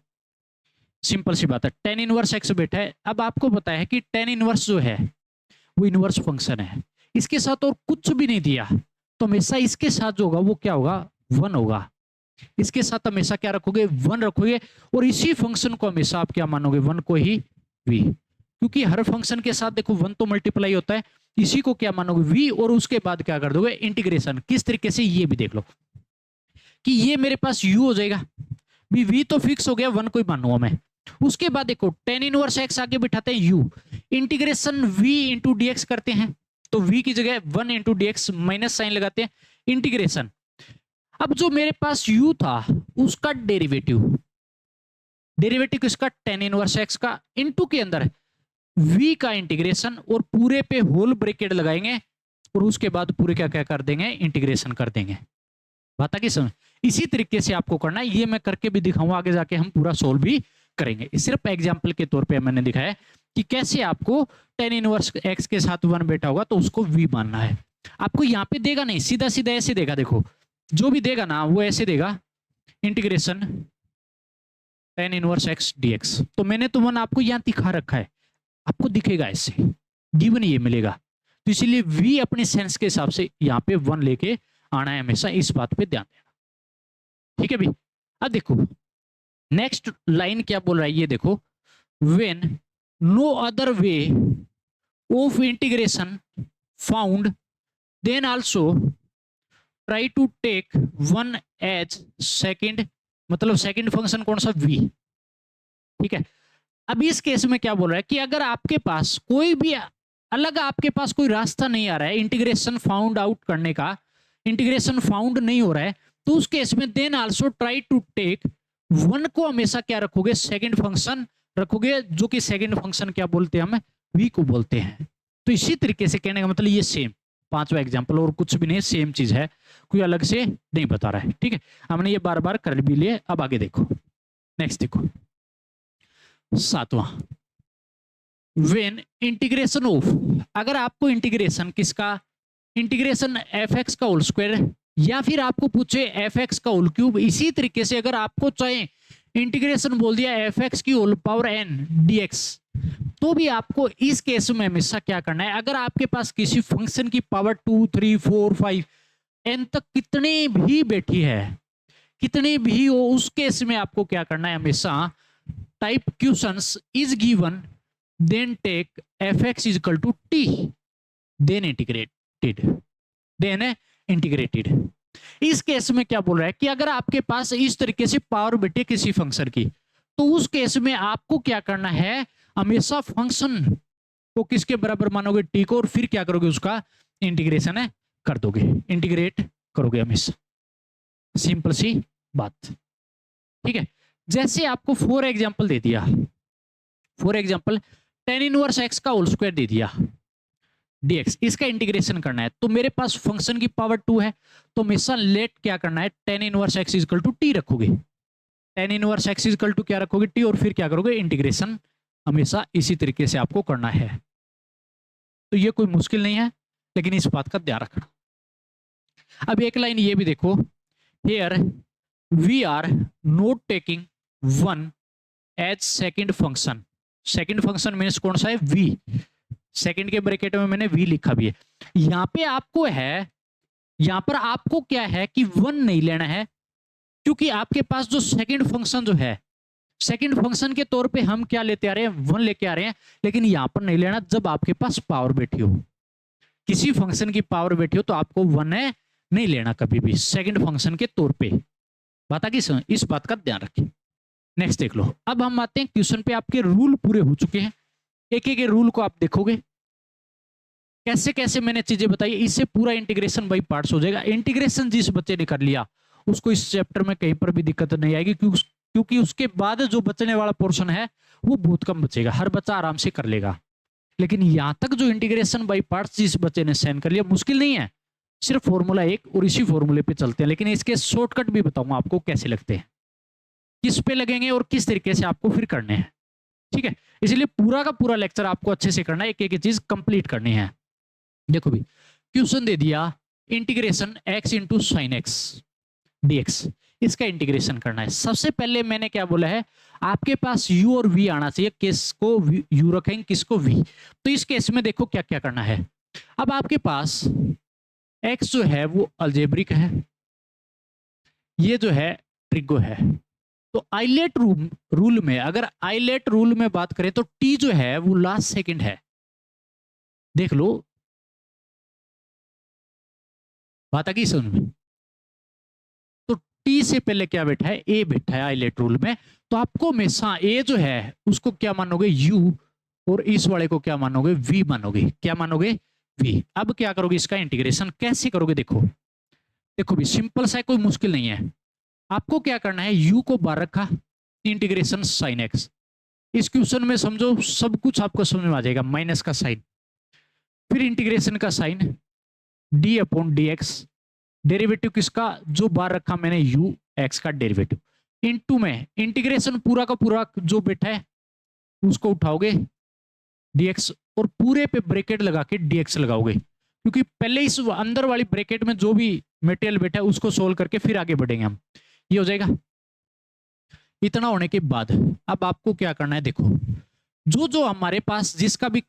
सिंपल सी बात है, tan इनवर्स x बैठा है। अब आपको पता है कि tan इनवर्स जो है वो इनवर्स फंक्शन है, इसके साथ और कुछ भी नहीं दिया, तो हमेशा इसके साथ जो होगा वो क्या होगा, 1 होगा। इसके साथ हमेशा क्या रखोगे, 1 रखोगे, और इसी फंक्शन को हमेशा आप क्या मानोगे, 1 को ही v। क्योंकि हर फंक्शन के साथ देखो 1 तो मल्टीप्लाई होता है, इसी को क्या मानोगे, v, और उसके बाद क्या कर दोगे, इंटीग्रेशन। किस तरीके से, ये भी देख लो कि ये मेरे पास u हो जाएगा, भी v तो फिक्स हो गया, 1 को ही मानूंगा मैं। उसके बाद देखो tan इनवर्स x आगे बिठाते हैं u, integration v into dx करते हैं, तो v की जगह 1 इंटू dx माइनस साइन लगाते हैं, इंटीग्रेशन। अब जो मेरे पास u था उसका डेरिवेटिव, डेरिवेटिव किसका, tan इनवर्स x का, इनटू के अंदर v का इंटीग्रेशन, और पूरे पे होल ब्रैकेट लगाएंगे, और उसके बाद पूरे क्या क्या कर देंगे, इंटीग्रेशन कर देंगे। बात आ गई समझ। इसी तरीके से आपको करना है, ये मैं करके भी दिखाऊंगा, आगे जाके हम पूरा सोल्व भी करेंगे। सिर्फ एग्जाम्पल के तौर पे मैंने दिखाया कि कैसे आपको tan इनवर्स x के साथ 1 बेटा होगा तो उसको v मानना है। आपको यहाँ पे देगा नहीं, सीधा सीधा ऐसे देगा, देखो जो भी देगा ना वो ऐसे देगा, integration tan inverse x dx। तो मैंने तो 1 आपको यहाँ दिखा रखा है, आपको दिखेगा ऐसे, गिवन ये मिलेगा। तो इसीलिए v अपने सेंस के हिसाब से यहाँ पे 1 लेके आना है, हमेशा इस बात पे ध्यान देना। ठीक है भाई। अब देखो नेक्स्ट लाइन क्या बोल रहा है, ये देखो, when no other way of integration found then also try to take 1 as second, मतलब सेकंड फंक्शन कौन सा, v। ठीक है। अब इस केस में क्या बोल रहा है कि अगर आपके पास कोई भी अलग, आपके पास कोई रास्ता नहीं आ रहा है इंटीग्रेशन फाउंड आउट करने का, इंटीग्रेशन फाउंड नहीं हो रहा है, तो उस केस में then also try to take 1 को हमेशा क्या रखोगे, सेकंड फंक्शन रखोगे, जो कि सेकंड फंक्शन क्या बोलते हैं हम, v को बोलते हैं। तो इसी तरीके से कहने का मतलब ये सेम 5वां एग्जाम्पल, और कुछ भी नहीं, सेम चीज है, कोई अलग से नहीं बता रहा है। ठीक है, हमने ये बार बार कर भी लिए। अब आगे देखो, नेक्स्ट देखो 7वां, व्हेन इंटीग्रेशन ऑफ, अगर आपको इंटीग्रेशन किसका, इंटीग्रेशन fx का होल स्क्वायर, या फिर आपको पूछे fx का होल क्यूब, इसी तरीके से अगर आपको चाहे इंटीग्रेशन बोल दिया fx की होल पावर n dx, तो भी आपको इस केस में हमेशा क्या करना है, अगर आपके पास किसी फंक्शन की पावर 2 3 4 5 n तक कितनी भी बैठी है, कितनी भी हो, उस केस में आपको क्या करना है, हमेशा type questions is given then take fx is equal to t then integrated. इस केस में क्या बोल रहा है कि अगर आपके पास इस तरीके से पावर बैठे किसी फंक्शन की, तो उस केस में आपको क्या करना है, हमेशा फंक्शन को किसके बराबर मानोगे, t को, और फिर क्या करोगे, उसका इंटीग्रेशन है कर दोगे, इंटीग्रेट करोगे हमेशा। सिंपल सी बात। ठीक है। जैसे आपको फॉर एग्जांपल दे दिया, for example tan inverse x का होल स्क्वायर दे दिया dx, इसका इंटीग्रेशन करना है, तो मेरे पास फंक्शन की पावर 2 है, तो हमेशा लेट क्या करना है, tan inverse x equal to t रखोगे, tan inverse x equal to क्या रखोगे, t, और फिर क्या करोगे, इंटीग्रेशन। हमेशा इसी तरीके से आपको करना है। तो ये कोई मुश्किल नहीं है, लेकिन इस बात का ध्यान रखना। अब एक लाइन ये भी देखो, here we are not taking 1 as second function, second function means कौन सा है, v, सेकंड के ब्रैकेट में मैंने v लिखा भी है। यहां पे आपको है, यहां पर आपको क्या है कि 1 नहीं लेना है, क्योंकि आपके पास जो सेकंड फंक्शन जो है सेकंड फंक्शन के तौर पे हम क्या लेते आ रहे हैं, 1 लेके आ रहे हैं, लेकिन यहां पर नहीं लेना। जब आपके पास पावर बैठी हो, किसी फंक्शन की पावर बैठी हो, तो आपको 1 है नहीं लेना कभी भी सेकंड फंक्शन के तौर पे। बात आ गई, इस बात का ध्यान रखें। नेक्स्ट देख लो। अब हम आते हैं क्वेश्चन पे। आपके रूल पूरे हो चुके हैं, एक एक रूल को आप देखोगे कैसे कैसे मैंने चीजें बताई, इससे पूरा इंटीग्रेशन बाई पार्ट्स हो जाएगा। इंटीग्रेशन जिस बच्चे ने कर लिया उसको इस चैप्टर में कहीं पर भी दिक्कत नहीं आएगी, क्योंकि उसके बाद जो बचने वाला पोर्शन है वो बहुत कम बचेगा, हर बच्चा आराम से कर लेगा। लेकिन यहां तक जो इंटीग्रेशन बाई पार्ट्स जिस बच्चे ने साइन कर लिया, मुश्किल नहीं है, सिर्फ फॉर्मूला एक और इसी फॉर्मूले पे चलते हैं। लेकिन इसके शॉर्टकट भी बताऊंगा आपको कैसे लगते हैं, किस पे लगेंगे और किस तरीके से आपको फिर करने हैं, ठीक है। इसलिए पूरा का पूरा लेक्चर आपको अच्छे से करना है, एक एक चीज कंप्लीट करनी है। देखो भी क्वेश्चन दे दिया, integration x into sine x dx, इसका इंटीग्रेशन करना है। सबसे पहले मैंने क्या बोला है, आपके पास u और v आना चाहिए। किसको u रखेंगे, किसको v। तो इस केस में देखो क्या क्या करना है। अब आपके पास x जो है वो अलजेब्रिक है, ये जो है ट्रिगो है। तो आइलेट रूल में, अगर आइलेट रूल में बात करें तो t जो है वो लास्ट सेकंड है। देख लो, बात आ गई समझ में। तो टी से पहले क्या बैठा है, ए बैठा है आइलेट रूल में। तो आपको हमेशा ए जो है उसको क्या मानोगे, यू, और इस वाले को क्या मानोगे, वी मानोगे। क्या मानोगे, वी। अब क्या करोगे, इसका इंटीग्रेशन कैसे करोगे, देखो देखो भी सिंपल सा है, कोई मुश्किल नहीं है। आपको क्या करना है, यू को बाहर रखा, इंटीग्रेशन साइन एक्स। इस क्वेश्चन में समझो सब कुछ आपको समझ में आ जाएगा, माइनस का साइन, फिर इंटीग्रेशन का sign d upon d x, derivative किसका, जो बाहर रखा मैंने यू एक्स का डेरिवेटिव, इनटू में इंटीग्रेशन पूरा का पूरा जो बैठा है उसको उठाओगे dx, और पूरे पे ब्रैकेट लगा के dx लगाओगे, क्योंकि पहले इस अंदर वाली ब्रैकेट में जो भी मटेरियल बैठा है उसको सोल्व करके फिर आगे बढ़ेंगे हम। ये हो जाएगा। इतना होने के बाद अब आपको क्या करना है, देखो जो जो हमारे पास जिसका भी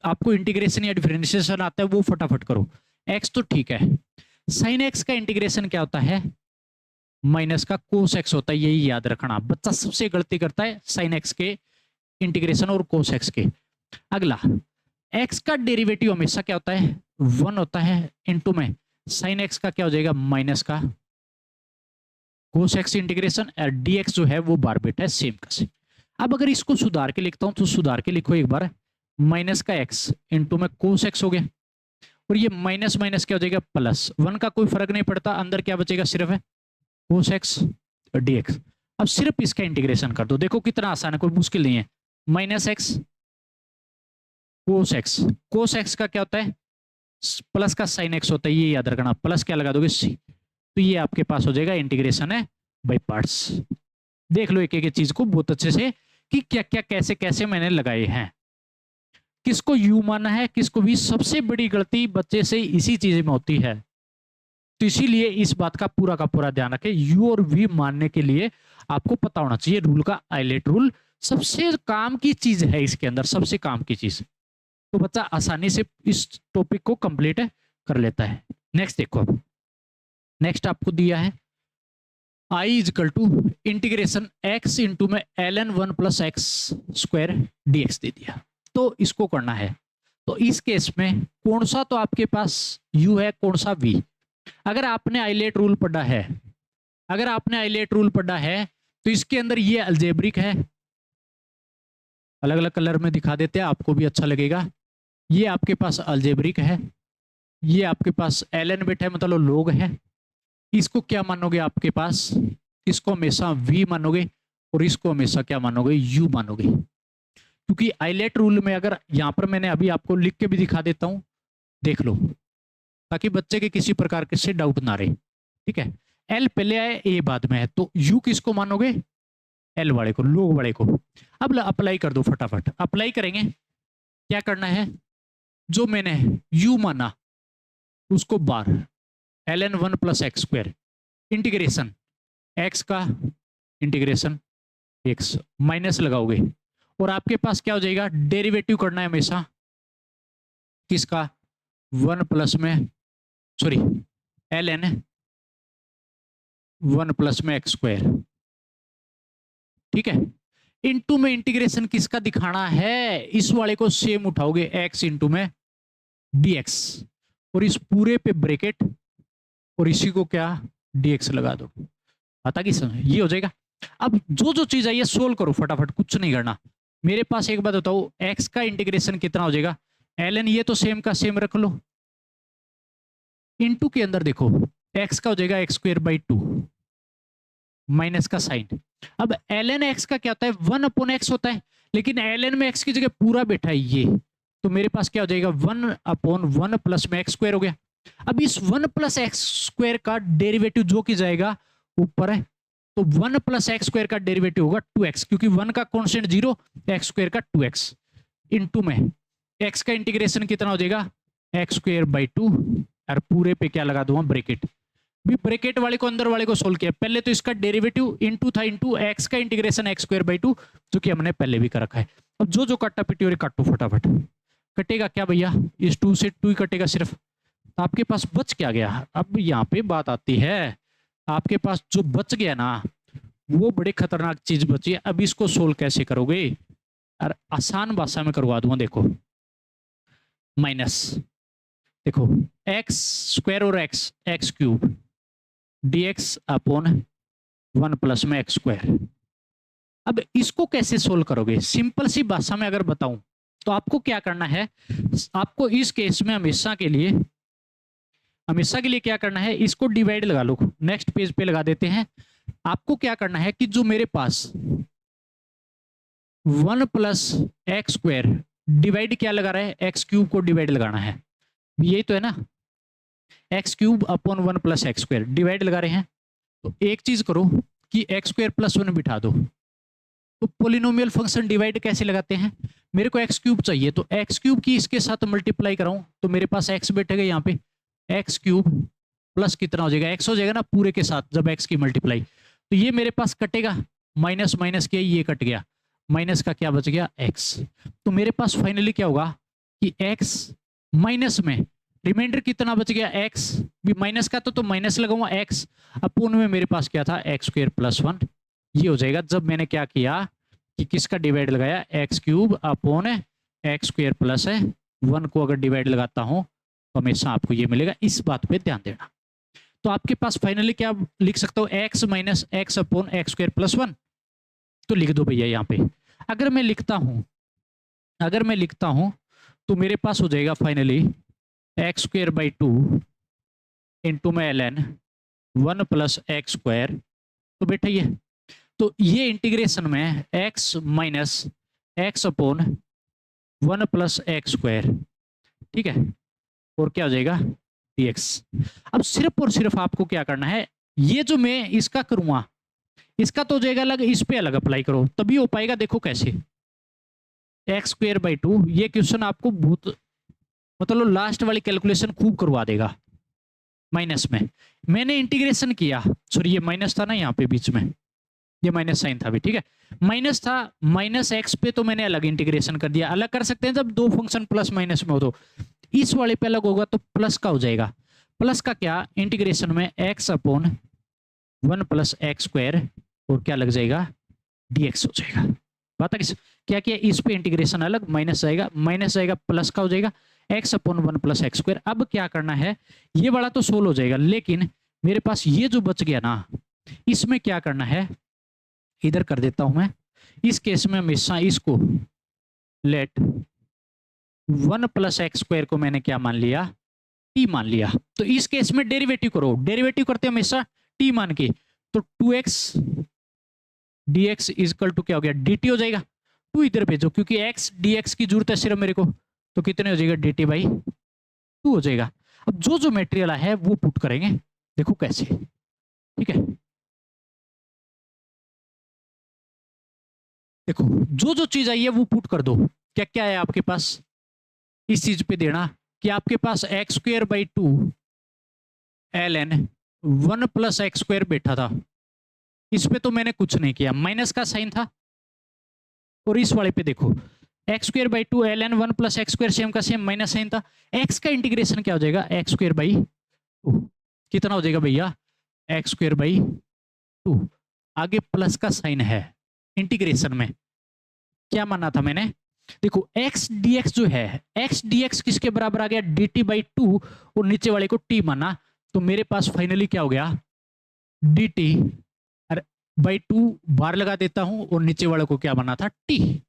आपको इंटीग्रेशन या डिफरेंशिएशन आता है वो फटाफट करो। x तो ठीक है, साइन एक्स का इंटीग्रेशन क्या होता है, माइनस का कोस एक्स होता है, यही याद रखना। बच्चा सबसे गलती करता है साइन एक्स के इंटीग्रेशन और कोस एक्स के। अगला, x का डेरिवेटिव हमेशा क्या होता है, 1 होता है, इनटू में साइन एक्स का क्या हो जाएगा, माइनस का कोस एक्स इंटीग्रेशन, और dx जो है वो बार बेटा है सेम का सेम। अब अगर इसको सुधार के लिखता हूं तो सुधार के लिखो एक बार, माइनस का x इंटू में कोस एक्स हो गया, और ये माइनस माइनस क्या हो जाएगा, प्लस। 1 का कोई फर्क नहीं पड़ता, अंदर क्या बचेगा, सिर्फ है कोस एक्स dx। अब सिर्फ इसका इंटीग्रेशन कर दो, देखो कितना आसान है, कोई मुश्किल नहीं है। माइनस एक्स कोस एक्स का क्या होता है, प्लस का साइन एक्स होता है, ये याद रखना। प्लस क्या लगा दोगे, सी। तो ये आपके पास हो जाएगा इंटीग्रेशन है बाय पार्ट्स। देख लो एक एक चीज को बहुत अच्छे से कि क्या क्या कैसे कैसे मैंने लगाए हैं, किसको यू माना है किसको भी। सबसे बड़ी गलती बच्चे से इसी चीज में होती है, तो इसीलिए इस बात का पूरा ध्यान रखें। यू और वी मानने के लिए आपको पता होना चाहिए रूल का, आइलेट रूल सबसे काम की चीज है इसके अंदर, सबसे काम की चीज। तो बच्चा आसानी से इस टॉपिक को कंप्लीट कर लेता है। नेक्स्ट देखो, अब नेक्स्ट आपको दिया है i is equal to integration x into में ln 1 plus x square dx दे दिया। तो इसको करना है, तो इस केस में कौन सा तो आपके पास u है, कौन सा v। अगर आपने आइलेट रूल पढ़ा है, अगर आपने आइलेट रूल पढ़ा है तो इसके अंदर ये अलजेब्रिक है, अलग अलग कलर में दिखा देते हैं आपको भी अच्छा लगेगा। ये आपके पास अलजेब्रिक है, ये आपके पास ln बेटा है, मतलब लोग है। इसको क्या मानोगे, आपके पास इसको हमेशा v मानोगे और इसको हमेशा क्या मानोगे, u मानोगे। क्योंकि आइलेट रूल में, अगर यहां पर मैंने अभी आपको लिख के भी दिखा देता हूं, देख लो, ताकि बच्चे के किसी प्रकार के से डाउट ना रहे, ठीक है। l पहले आए, a बाद में है, तो u किसको मानोगे, l वाले को, लोग वाले को। अब अप्लाई कर दो, फटाफट अप्लाई करेंगे। क्या करना है, जो मैंने u माना उसको बार ln 1 plus x square integration x का इंटीग्रेशन x माइनस लगाओगे, और आपके पास क्या हो जाएगा, डेरिवेटिव करना है हमेशा किसका, 1 प्लस में, सॉरी ln 1 प्लस में एक्स स्क्वायर, ठीक है। इनटू में इंटीग्रेशन किसका दिखाना है, इस वाले को सेम उठाओगे x इंटू में dx और इस पूरे पे ब्रैकेट और इसी को क्या dx लगा दो। आता कि समझ, ये हो जाएगा। अब जो जो चीज है ये सोल्व करो फटाफट, कुछ नहीं करना। मेरे पास एक बात बताओ, x का इंटीग्रेशन कितना हो जाएगा, ln ये तो सेम का सेम रख लो, इनटू के अंदर देखो x का हो जाएगा x स्क्वायर बाई 2 माइनस का साइन। अब ln x का क्या होता है 1 अपॉन x होता है, लेकिन ln में x की जगह पूरा बैठा है ये, तो मेरे पास क्या हो जाएगा 1 अपॉन 1 प्लस में x स्क्वायर हो गया। अब इस 1 प्लस एक्स स्क्वायर का डेरिवेटिव जो कि जाएगा ऊपर है, तो 1 प्लस एक्स स्क्वायर का डेरिवेटिव होगा 2x, क्योंकि 1 का कांस्टेंट 0, एक्स स्क्वायर का 2x इनटू में x का इंटीग्रेशन कितना हो जाएगा एक्स स्क्वायर बाई 2 और पूरे पे क्या लगा दूंगा ब्रैकेट। भी ब्रैकेट वाले को अंदर वाले को सोल्व किया, पहले तो इसका डेरिवेटिव इनटू था इनटू x का इंटीग्रेशन एक्स स्क्वायर बाई 2 जो कि हमने पहले भी कर रखा है। अब जो जो काटा पिटी काटो फटाफट, कटेगा क्या भैया, इस 2 से 2 ही कटेगा सिर्फ, तो आपके पास बच क्या गया। अब यहाँ पे बात आती है, आपके पास जो बच गया ना वो बड़े खतरनाक चीज बची है। अब इसको सोल्व कैसे करोगे, और आसान भाषा में करवा दूंगा, देखो माइनस, देखो एक्स स्क्वायर और x cube dx upon 1 plus में एक्स स्क्वायर। अब इसको कैसे सोल्व करोगे, सिंपल सी भाषा में अगर बताऊं तो आपको क्या करना है, आपको इस केस में हमेशा के लिए क्या करना है, इसको डिवाइड लगा लो, नेक्स्ट पेज पे लगा देते हैं। आपको क्या करना है कि जो मेरे पास 1 प्लस एक्स स्क्वायर डिवाइड क्या लगा रहा है, एक्स क्यूब को डिवाइड लगाना है, यही तो है ना, x cube upon 1 plus x square divide लगा रहे हैं। तो एक चीज करो कि एक्स स्क्वायर प्लस 1 बिठा दो। तो पोलिनोमियल फंक्शन डिवाइड कैसे लगाते हैं, मेरे को एक्स क्यूब चाहिए, तो एक्स क्यूब की इसके साथ मल्टीप्लाई कराऊं तो मेरे पास एक्स बैठेगा यहाँ पे, एक्स क्यूब प्लस कितना हो जाएगा, एक्स हो जाएगा ना पूरे के साथ जब एक्स की मल्टीप्लाई, तो ये मेरे पास कटेगा, माइनस माइनस किया ये कट गया, माइनस का क्या बच गया एक्स। तो मेरे पास फाइनली क्या होगा कि एक्स माइनस में रिमाइंडर कितना बच गया एक्स, भी माइनस का तो माइनस लगाऊंगा एक्स अपोन में मेरे पास क्या था एक्स स्क्वायर प्लस 1, ये हो जाएगा। जब मैंने क्या किया कि किसका डिवाइड लगाया, x cube upon x square plus है 1 को अगर डिवाइड लगाता हूं तो हमेशा आपको ये मिलेगा, इस बात पे ध्यान देना। तो आपके पास फाइनली क्या लिख सकता हूं, x minus x upon x square plus 1, तो लिख दो भैया यहाँ पे। अगर मैं लिखता हूं तो मेरे पास हो जाएगा finally x square by 2 into में ln 1 प्लस एक्स स्क्वायर, तो बेटा ये इंटीग्रेशन में x minus x upon 1 plus x square, ठीक है, और क्या हो जाएगा dx। अब सिर्फ और सिर्फ आपको क्या करना है, ये जो मैं इसका करूंगा इसका तो हो जाएगा अलग, इस पे अलग अप्लाई करो तभी हो पाएगा। देखो कैसे, एक्स स्क्वायर बाई 2, ये क्वेश्चन आपको बहुत मतलब लास्ट वाली कैलकुलेशन खूब करवा देगा। माइनस में मैंने इंटीग्रेशन किया, सॉरी ये माइनस था ना यहाँ पे बीच में, ये माइनस साइन था भी, ठीक है, माइनस था, माइनस एक्स पे तो मैंने अलग इंटीग्रेशन कर दिया। अलग कर सकते हैं जब दो फंक्शन प्लस माइनस में हो, तो इस वाले पे अलग होगा तो प्लस का हो जाएगा। प्लस का क्या, इंटीग्रेशन में x upon 1 plus x square और क्या लग जाएगा dx हो जाएगा। बात है क्या किया, इस पे इंटीग्रेशन अलग, माइनस जाएगा प्लस का हो जाएगा x upon 1 plus x square. अब क्या करना है, ये वाला तो सोल्व हो जाएगा, लेकिन मेरे पास ये जो बच गया ना इसमें क्या करना है, इधर कर देता हूं मैं। इस केस में हमेशा इसको लेट 1 प्लस एक्स स्क्वायर को मैंने क्या मान लिया, t मान लिया। तो इस केस में डेरिवेटिव करो, डेरिवेटिव करते हमेशा t मान के, तो 2x dx इजकल टू क्या हो गया dt हो जाएगा। 2 इधर भेजो क्योंकि x dx की जरूरत है सिर्फ मेरे को, तो कितने हो जाएगा dt बाई 2 हो जाएगा। अब जो जो मेटेरियल है वो पुट करेंगे, देखो कैसे, ठीक है। देखो जो जो चीज आई है वो पुट कर दो, क्या क्या है आपके पास, इस चीज पे देना कि आपके पास x square by 2 ln 1 plus x square बैठा था, इस पे तो मैंने कुछ नहीं किया, माइनस का साइन था। और इस वाले पे देखो x square by 2 ln 1 plus x square same का सेम माइनस साइन था। एक्स का इंटीग्रेशन क्या हो जाएगा, एक्स स्क्वायर बाई 2, कितना हो जाएगा भैया एक्स स्क्वायर बाई 2, आगे प्लस का साइन है इंटीग्रेशन में, क्या माना था मैंने, देखो x dx जो है, x dx किसके बराबर आ गया, dt/2, और नीचे वाले को t माना, तो मेरे पास फाइनली क्या हो गया, dt/2 बार लगा देता हूं, और नीचे वाले को क्या माना था, t।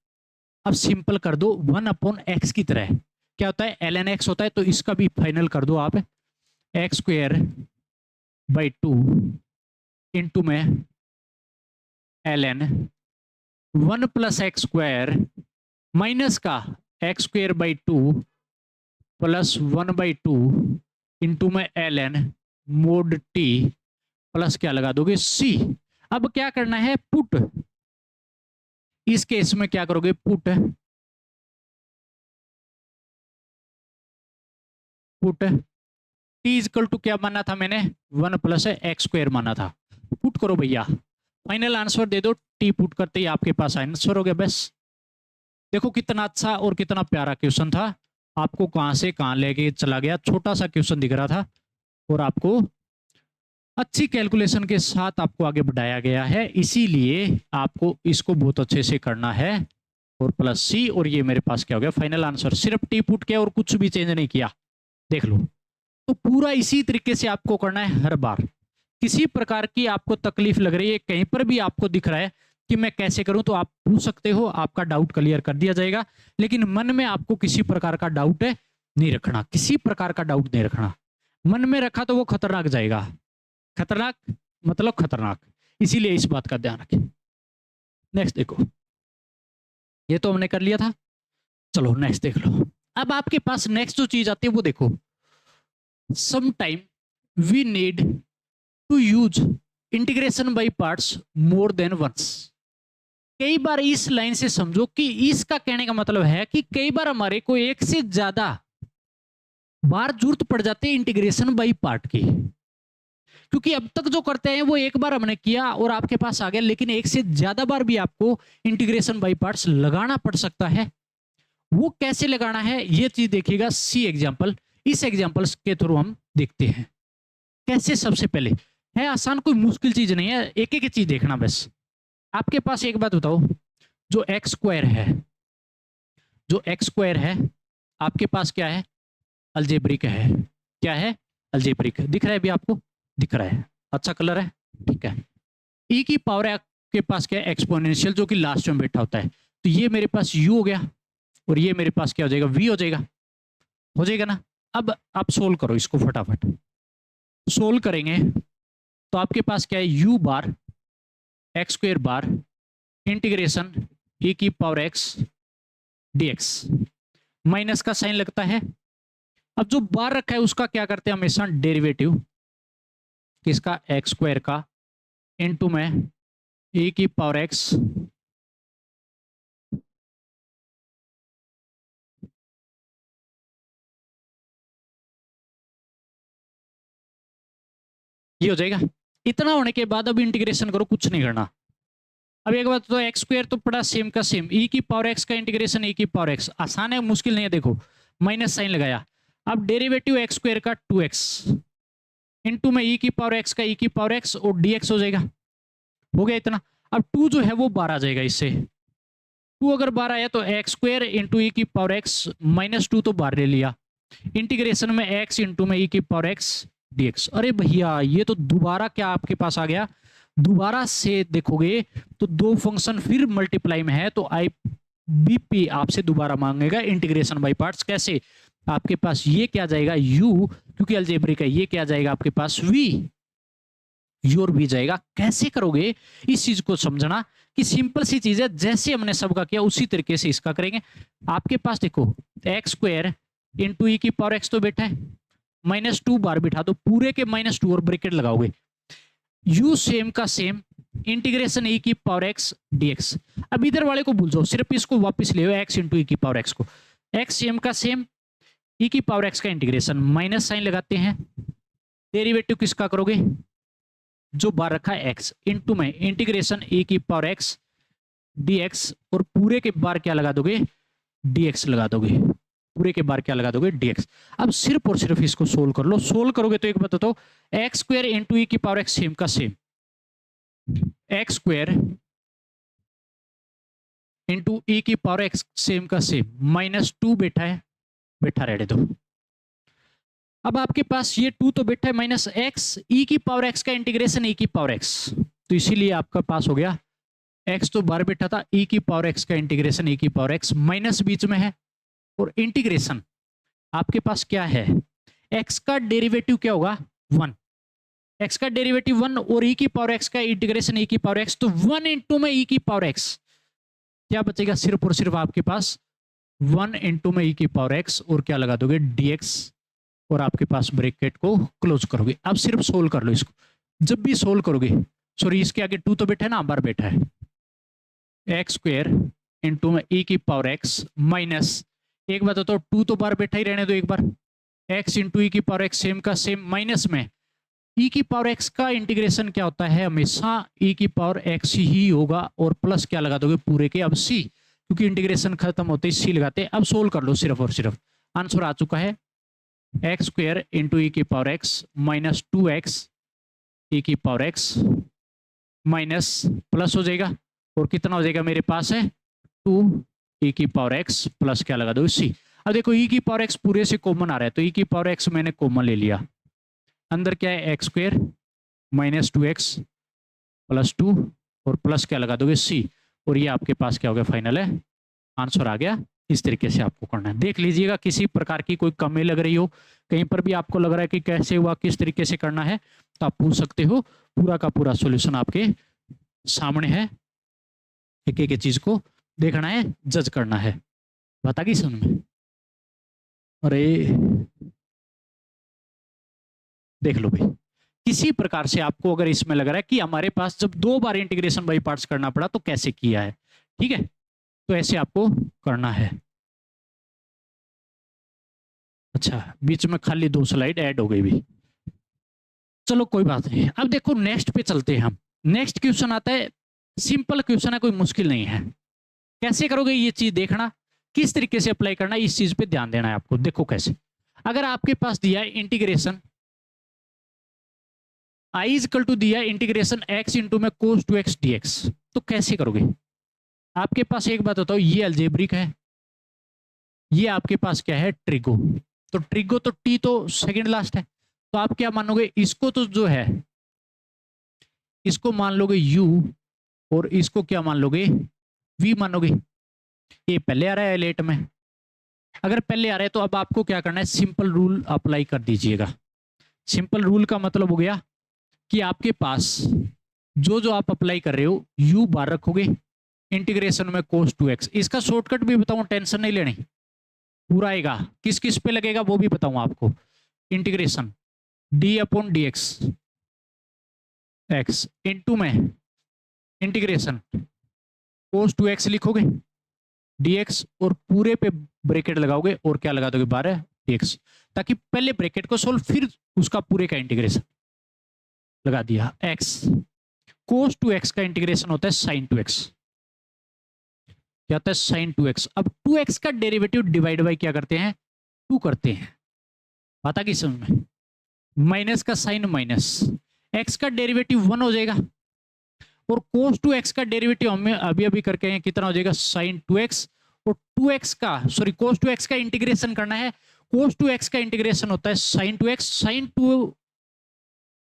अब सिंपल कर दो 1/x की तरह, क्या होता है ln x होता है, तो इसका भी फाइनल कर दो आप, x²/2 इंटू में ln 1+x² माइनस का x²/2 प्लस 1/2 इंटू में ln mod t प्लस क्या लगा दोगे c। अब क्या करना है, पुट, इस केस में क्या करोगे, पुट t इक्वल टू क्या माना था मैंने, 1+x² माना था, पुट करो भैया, फाइनल आंसर दे दो, टी पुट करते ही आपके पास आंसर हो गया। बस देखो कितना अच्छा और कितना प्यारा क्वेश्चन था, आपको कहां से कहां लेके चला गया, छोटा सा क्वेश्चन दिख रहा था और आपको अच्छी कैलकुलेशन के साथ आपको आगे बढ़ाया गया है, इसीलिए आपको इसको बहुत अच्छे से करना है, और प्लस सी, और ये मेरे पास क्या हो गया फाइनल आंसर, सिर्फ टी पुट किया और कुछ भी चेंज नहीं किया, देख लो। तो पूरा इसी तरीके से आपको करना है हर बार, किसी प्रकार की आपको तकलीफ लग रही है, कहीं पर भी आपको दिख रहा है कि मैं कैसे करूं, तो आप पूछ सकते हो, आपका डाउट क्लियर कर दिया जाएगा, लेकिन मन में आपको किसी प्रकार का डाउट नहीं रखना, किसी प्रकार का डाउट नहीं रखना, मन में रखा तो वो खतरनाक जाएगा, खतरनाक मतलब खतरनाक, इसीलिए इस बात का ध्यान रखें। नेक्स्ट देखो, ये तो हमने कर लिया था, चलो नेक्स्ट देख लो। अब आपके पास नेक्स्ट जो चीज आती है वो देखो, sometime we need to use integration by parts more than once। कई बार इस लाइन से समझो कि इसका कहने का मतलब है कि कई बार हमारे को एक से ज्यादा बार जरूरत पड़ जाती है इंटीग्रेशन बाई पार्ट की, क्योंकि अब तक जो करते हैं वो एक बार हमने किया और आपके पास आ गया, लेकिन एक से ज्यादा बार भी आपको इंटीग्रेशन बाई पार्ट्स लगाना पड़ सकता है। वो कैसे लगाना है ये चीज देखिएगा, सी एग्जांपल, इस एग्जांपल के थ्रू हम देखते हैं कैसे। सबसे पहले है आसान, कोई मुश्किल चीज नहीं है, एक एक चीज देखना बस। आपके पास एक बात बताओ, जो x² है, जो x² है आपके पास क्या है, अलजेब्रिक है, क्या है, अलजेब्रिक, दिख रहा है भी आपको, दिख रहा है, अच्छा कलर है, ठीक है। e की पावर आपके पास क्या है, एक्सपोनेंशियल, जो कि लास्ट में बैठा होता है, तो ये मेरे पास u हो गया, और ये मेरे पास क्या हो जाएगा, v हो जाएगा ना। अब आप सोल्व करो इसको, फटाफट सोल्व करेंगे तो आपके पास क्या है, u बार x² बार इंटीग्रेशन e की पावर x dx, माइनस का साइन लगता है। अब जो बार रखा है उसका क्या करते हैं हमेशा, डेरिवेटिव किसका, x² का इनटू में e की पावर x ये हो जाएगा। इतना होने के बाद अब इंटीग्रेशन करो, कुछ नहीं करना। अब एक बात तो x² तो पड़ा सेम का सेम, e की पावर x का इंटीग्रेशन e की पावर x, आसान है मुश्किल नहीं है, देखो माइनस साइन लगाया। अब डेरिवेटिव x² का 2x इनटू में e की पावर x का e की पावर x और dx हो जाएगा, हो गया इतना। अब 2 जो है वो बार आ जाएगा, इससे 2 अगर बार आया तो x² इंटू e की पावर x -2 तो बार ले लिया, इंटीग्रेशन में x इंटू में e की पावर x dx। अरे भैया ये तो दोबारा क्या आपके पास आ गया, दोबारा से देखोगे तो दो फंक्शन फिर मल्टीप्लाई में है, तो IBP आपसे दोबारा मांगेगा इंटीग्रेशन बाय पार्ट्स। कैसे, आपके पास ये क्या जाएगा u, क्योंकि अलजेब्रिक है, ये क्या जाएगा आपके पास v, u और v जाएगा। कैसे करोगे इस चीज को समझना कि सिंपल सी चीज है, जैसे हमने सबका किया उसी तरीके से इसका करेंगे। आपके पास देखो x² इंटू e की पावर x तो बैठा है, -2 बार बिठा दो, पूरे के -2 और ब्रैकेट लगाओगे, u सेम का सेम इंटीग्रेशन e की पावर x dx। अब इधर वाले को भूल जाओ, सिर्फ इसको वापस ले x इंटू e की पावर x को, x सेम का सेम e की पावर x का इंटीग्रेशन, माइनस साइन लगाते हैं, डेरिवेटिव किसका करोगे, जो बार रखा है x इंटू में इंटीग्रेशन e की पावर x dx, और पूरे के बार क्या लगा दोगे, dx लगा दोगे, पूरे के बार क्या लगा दोगे, dx। अब सिर्फ और सिर्फ इसको सोल्व कर लो, सोल्व करोगे तो एक बात बताओ, x² इंटू e की पावर x सेम का सेम, x² इंटू ई की पावर एक्स सेम का सेम -2 बैठा है, बैठा रहने दो। अब आपके पास ये 2 तो बैठा है -x, ई की पावर एक्स का इंटीग्रेशन ई की पावर एक्स, तो इसीलिए आपका पास हो गया x तो बाहर बैठा था, ई की पावर एक्स का इंटीग्रेशन ई की पावर एक्स, माइनस बीच में है और इंटीग्रेशन आपके पास क्या है, x का डेरिवेटिव क्या होगा 1, x का डेरिवेटिव 1 और e की पावर x का इंटीग्रेशन e की पावर x, तो 1 इंटू में e की पावर x क्या बचेगा, सिर्फ और सिर्फ आपके पास 1 इंटू में e की पावर x और क्या लगा दोगे dx और आपके पास ब्रैकेट को क्लोज करोगे। अब सिर्फ सोल्व कर लो इसको, जब भी सोल्व करोगे, सॉरी इसके आगे 2 तो बैठा है ना, बार बैठा है, एक्स स्क्वायर इंटू में e की पावर x माइनस, एक बात तो 2 तो बार बैठा ही रहने दो एक बार, x इंटू ई की पावर x सेम का सेम, माइनस में e की पावर x का इंटीग्रेशन क्या होता है, हमेशा e की पावर x ही होगा और प्लस क्या लगा दोगे पूरे के, अब c, क्योंकि इंटीग्रेशन खत्म होते ही c लगाते हैं। अब सोल्व कर लो सिर्फ और सिर्फ, आंसर आ चुका है एक्स स्क्वायर इंटू ई की पावर x माइनस 2x ई की पावर x माइनस प्लस हो जाएगा और कितना हो जाएगा मेरे पास है 2 ई की पावर x प्लस क्या लगा दो c। अब देखो e की पावर x पूरे से कॉमन आ रहा है, तो e की पावर x मैंने कॉमन ले लिया, अंदर क्या है x square minus 2x plus 2 और प्लस क्या लगा दोगे c, और ये आपके पास क्या हो गया फाइनल है, आंसर आ गया। इस तरीके से आपको करना है, देख लीजिएगा किसी प्रकार की कोई कमी लग रही हो, कहीं पर भी आपको लग रहा है कि कैसे हुआ किस तरीके से करना है, तो आप पूछ सकते हो, पूरा का पूरा सॉल्यूशन आपके सामने है, एक एक चीज को देखना है, जज करना है। बता गई समझ में? अरे देख लो भाई, किसी प्रकार से आपको अगर इसमें लग रहा है कि हमारे पास जब 2 बार इंटीग्रेशन बाई पार्ट्स करना पड़ा तो कैसे किया है, ठीक है, तो ऐसे आपको करना है। अच्छा बीच में खाली 2 स्लाइड ऐड हो गई भी, चलो कोई बात नहीं। अब देखो नेक्स्ट पे चलते हैं हम, नेक्स्ट क्वेश्चन आता है, सिंपल क्वेश्चन है, कोई मुश्किल नहीं है। कैसे करोगे ये चीज देखना, किस तरीके से अप्लाई करना है, इस चीज पे ध्यान देना है आपको। देखो कैसे, अगर आपके पास दिया है integration i is equal to दिया इंटीग्रेशन x इंटू में cos 2x dx, तो कैसे करोगे? आपके पास एक बात बताओ, ये अलजेब्रिक है, ये आपके पास क्या है ट्रिगो, तो ट्रिगो तो t तो सेकंड लास्ट है, तो आप क्या मानोगे, इसको तो जो है इसको मान लोगे u और इसको क्या मान लोगे v मानोगे। ये पहले आ रहा है लेट में, अगर पहले आ रहा है तो अब आपको क्या करना है, सिंपल रूल अप्लाई कर दीजिएगा। सिंपल रूल का मतलब हो गया कि आपके पास जो जो आप अप्लाई कर रहे हो u बार रखोगे, इंटीग्रेशन में cos 2x, इसका शॉर्टकट भी बताऊं, टेंशन नहीं लेनी, पूरा आएगा, किस किस पे लगेगा वो भी बताऊं आपको। Integration d upon d x into में इंटीग्रेशन cos 2x लिखोगे dx और पूरे पे ब्रैकेट लगाओगे और क्या लगा दोगे 12 dx, ताकि पहले ब्रैकेट को सोल्व फिर उसका पूरे का इंटीग्रेशन लगा दिया। x cos 2x का इंटीग्रेशन होता है sin 2x, क्या होता है sin 2x। अब 2x का डेरिवेटिव डिवाइड बाय क्या करते हैं 2 करते हैं, पता कि समझ में, माइनस का साइन माइनस, x का डेरिवेटिव 1 हो जाएगा और cos 2x का डेरिवेटिव हमें अभी अभी करके हैं, कितना हो जाएगा sin 2x, और 2x का सॉरी cos 2x का इंटीग्रेशन करना है, cos 2x का इंटीग्रेशन होता है sin 2x, sin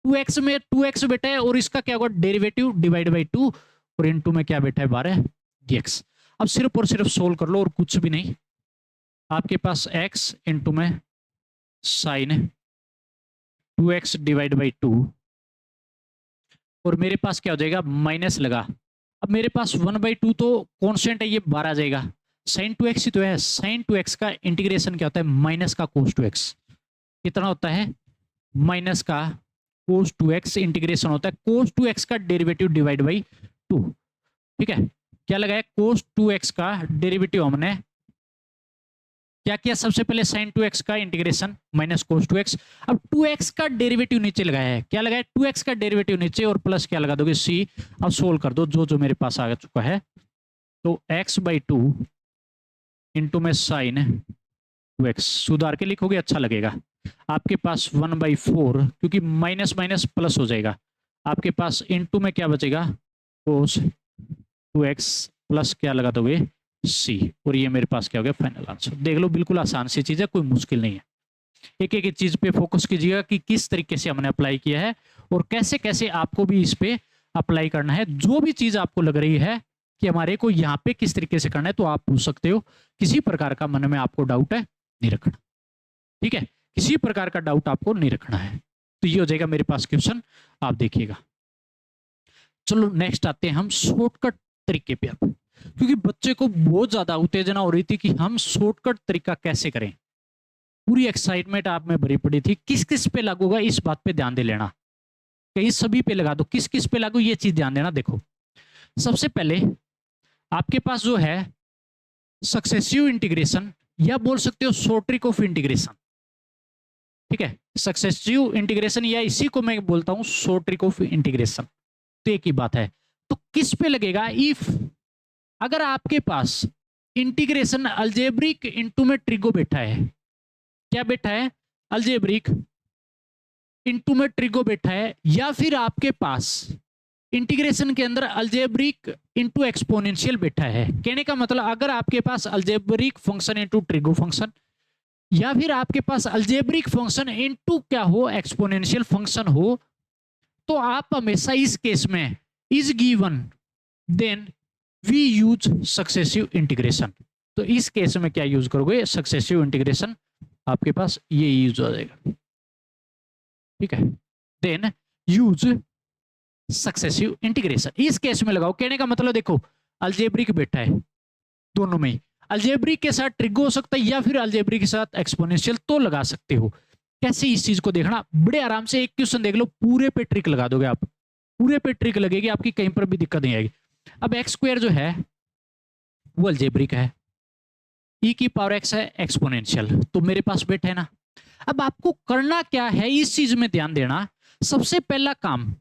2x में 2x बेटा है और इसका क्या होगा डेरिवेटिव डिवाइड बाई 2 और इनटू में क्या बेटा है 12 dx। अब सिर्फ और सिर्फ सोल्व कर लो और कुछ भी नहीं, आपके पास x इंटू में sin 2x डिवाइड बाई 2 और मेरे पास क्या हो जाएगा माइनस लगा, अब मेरे पास 1/2 तो कांस्टेंट है, ये 12 आ जाएगा, sin 2x ही तो है, sin 2x का इंटीग्रेशन क्या होता है माइनस का cos 2x, कितना होता है माइनस का cos 2x इंटीग्रेशन होता है cos 2x का डेरिवेटिव डिवाइड बाई 2, ठीक है, क्या लगाया cos 2x का डेरिवेटिव हमने क्या किया, सबसे पहले sin 2x का इंटीग्रेशन माइनस cos 2x, अब 2x का डेरिवेटिव नीचे लगाया है, क्या लगाया 2x का डेरिवेटिव नीचे और प्लस क्या लगा दोगे c। अब सोल्व कर दो जो जो मेरे पास आ चुका है, तो x/2 इंटू में sin 2x सुधार के लिखोगे अच्छा लगेगा, आपके पास 1/4 क्योंकि माइनस माइनस प्लस हो जाएगा, आपके पास इंटू में क्या बचेगा cos 2x प्लस क्या लगा दोगे सी, और ये मेरे पास क्या हो गया फाइनल आंसर। देख लो बिल्कुल आसान सी चीज है, कोई मुश्किल नहीं है। एक एक चीज पे फोकस कीजिएगा कि किस तरीके से हमने अप्लाई किया है और कैसे कैसे आपको भी इस पे अप्लाई करना है। जो भी चीज आपको लग रही है कि हमारे को यहाँ पे किस तरीके से करना है तो आप पूछ सकते हो, किसी प्रकार का मन में आपको डाउट है नहीं रखना, ठीक है, किसी प्रकार का डाउट आपको नहीं रखना है। तो ये हो जाएगा मेरे पास क्वेश्चन, आप देखिएगा। चलो नेक्स्ट आते हैं हम शॉर्टकट तरीके पे अब, क्योंकि बच्चे को बहुत ज्यादा उत्तेजना हो रही थी कि हम शॉर्टकट तरीका कैसे करें, पूरी एक्साइटमेंट आप में भरी पड़ी थी। किस किस पे लागू होगा इस बात पे ध्यान दे लेना, कहीं सभी पे लगा दो, किस किस पे लागू ये चीज ध्यान देना। देखो सबसे पहले आपके पास जो है सक्सेसिव इंटीग्रेशन, या बोल सकते हो शॉर्ट ट्रिक ऑफ इंटीग्रेशन, ठीक है, सक्सेसिव इंटीग्रेशन या इसी को मैं बोलता हूं शॉर्ट ट्रिक ऑफ इंटीग्रेशन, तो एक ही बात है। तो किस पे लगेगा, इफ अगर आपके पास इंटीग्रेशन अलजेब्रिक इनटू में ट्रिगो बैठा है, क्या बैठा है अलजेब्रिक इनटू में ट्रिगो बैठा है, या फिर आपके पास इंटीग्रेशन के अंदर अलजेब्रिक इनटू एक्सपोनेंशियल बैठा है। कहने का मतलब अगर आपके पास algebraic function into trigo function, या फिर आपके पास अलजेब्रिक फंक्शन इनटू क्या हो एक्सपोनेंशियल फंक्शन हो, तो आप हमेशा इस केस में is given then we use successive integration. तो इस केस में क्या यूज करोगे सक्सेसिव इंटीग्रेशन, आपके पास ये यूज हो जाएगा, ठीक है, देन यूज सक्सेसिव इंटीग्रेशन इस केस में लगाओ। कहने का मतलब देखो अलजेब्रिक बैठा है, दोनों में अलजेब्रिक के साथ ट्रिगो हो सकता है या फिर अलजेब्रिक के साथ एक्सपोनेंशियल, तो लगा सकते हो। कैसे इस चीज को देखना, बड़े आराम से एक क्वेश्चन देख लो, पूरे पे ट्रिक लगा दोगे आप, पूरे पे ट्रिक लगेगी, आपकी कहीं पर भी दिक्कत नहीं आएगी। अब एक्स स्क्वायर जो है वो अलजेब्रिक है, ई की पावर एक्स है एक्सपोनेंशियल, तो मेरे पास बैठा है ना। अब आपको करना क्या है इस चीज में ध्यान देना। सबसे पहला काम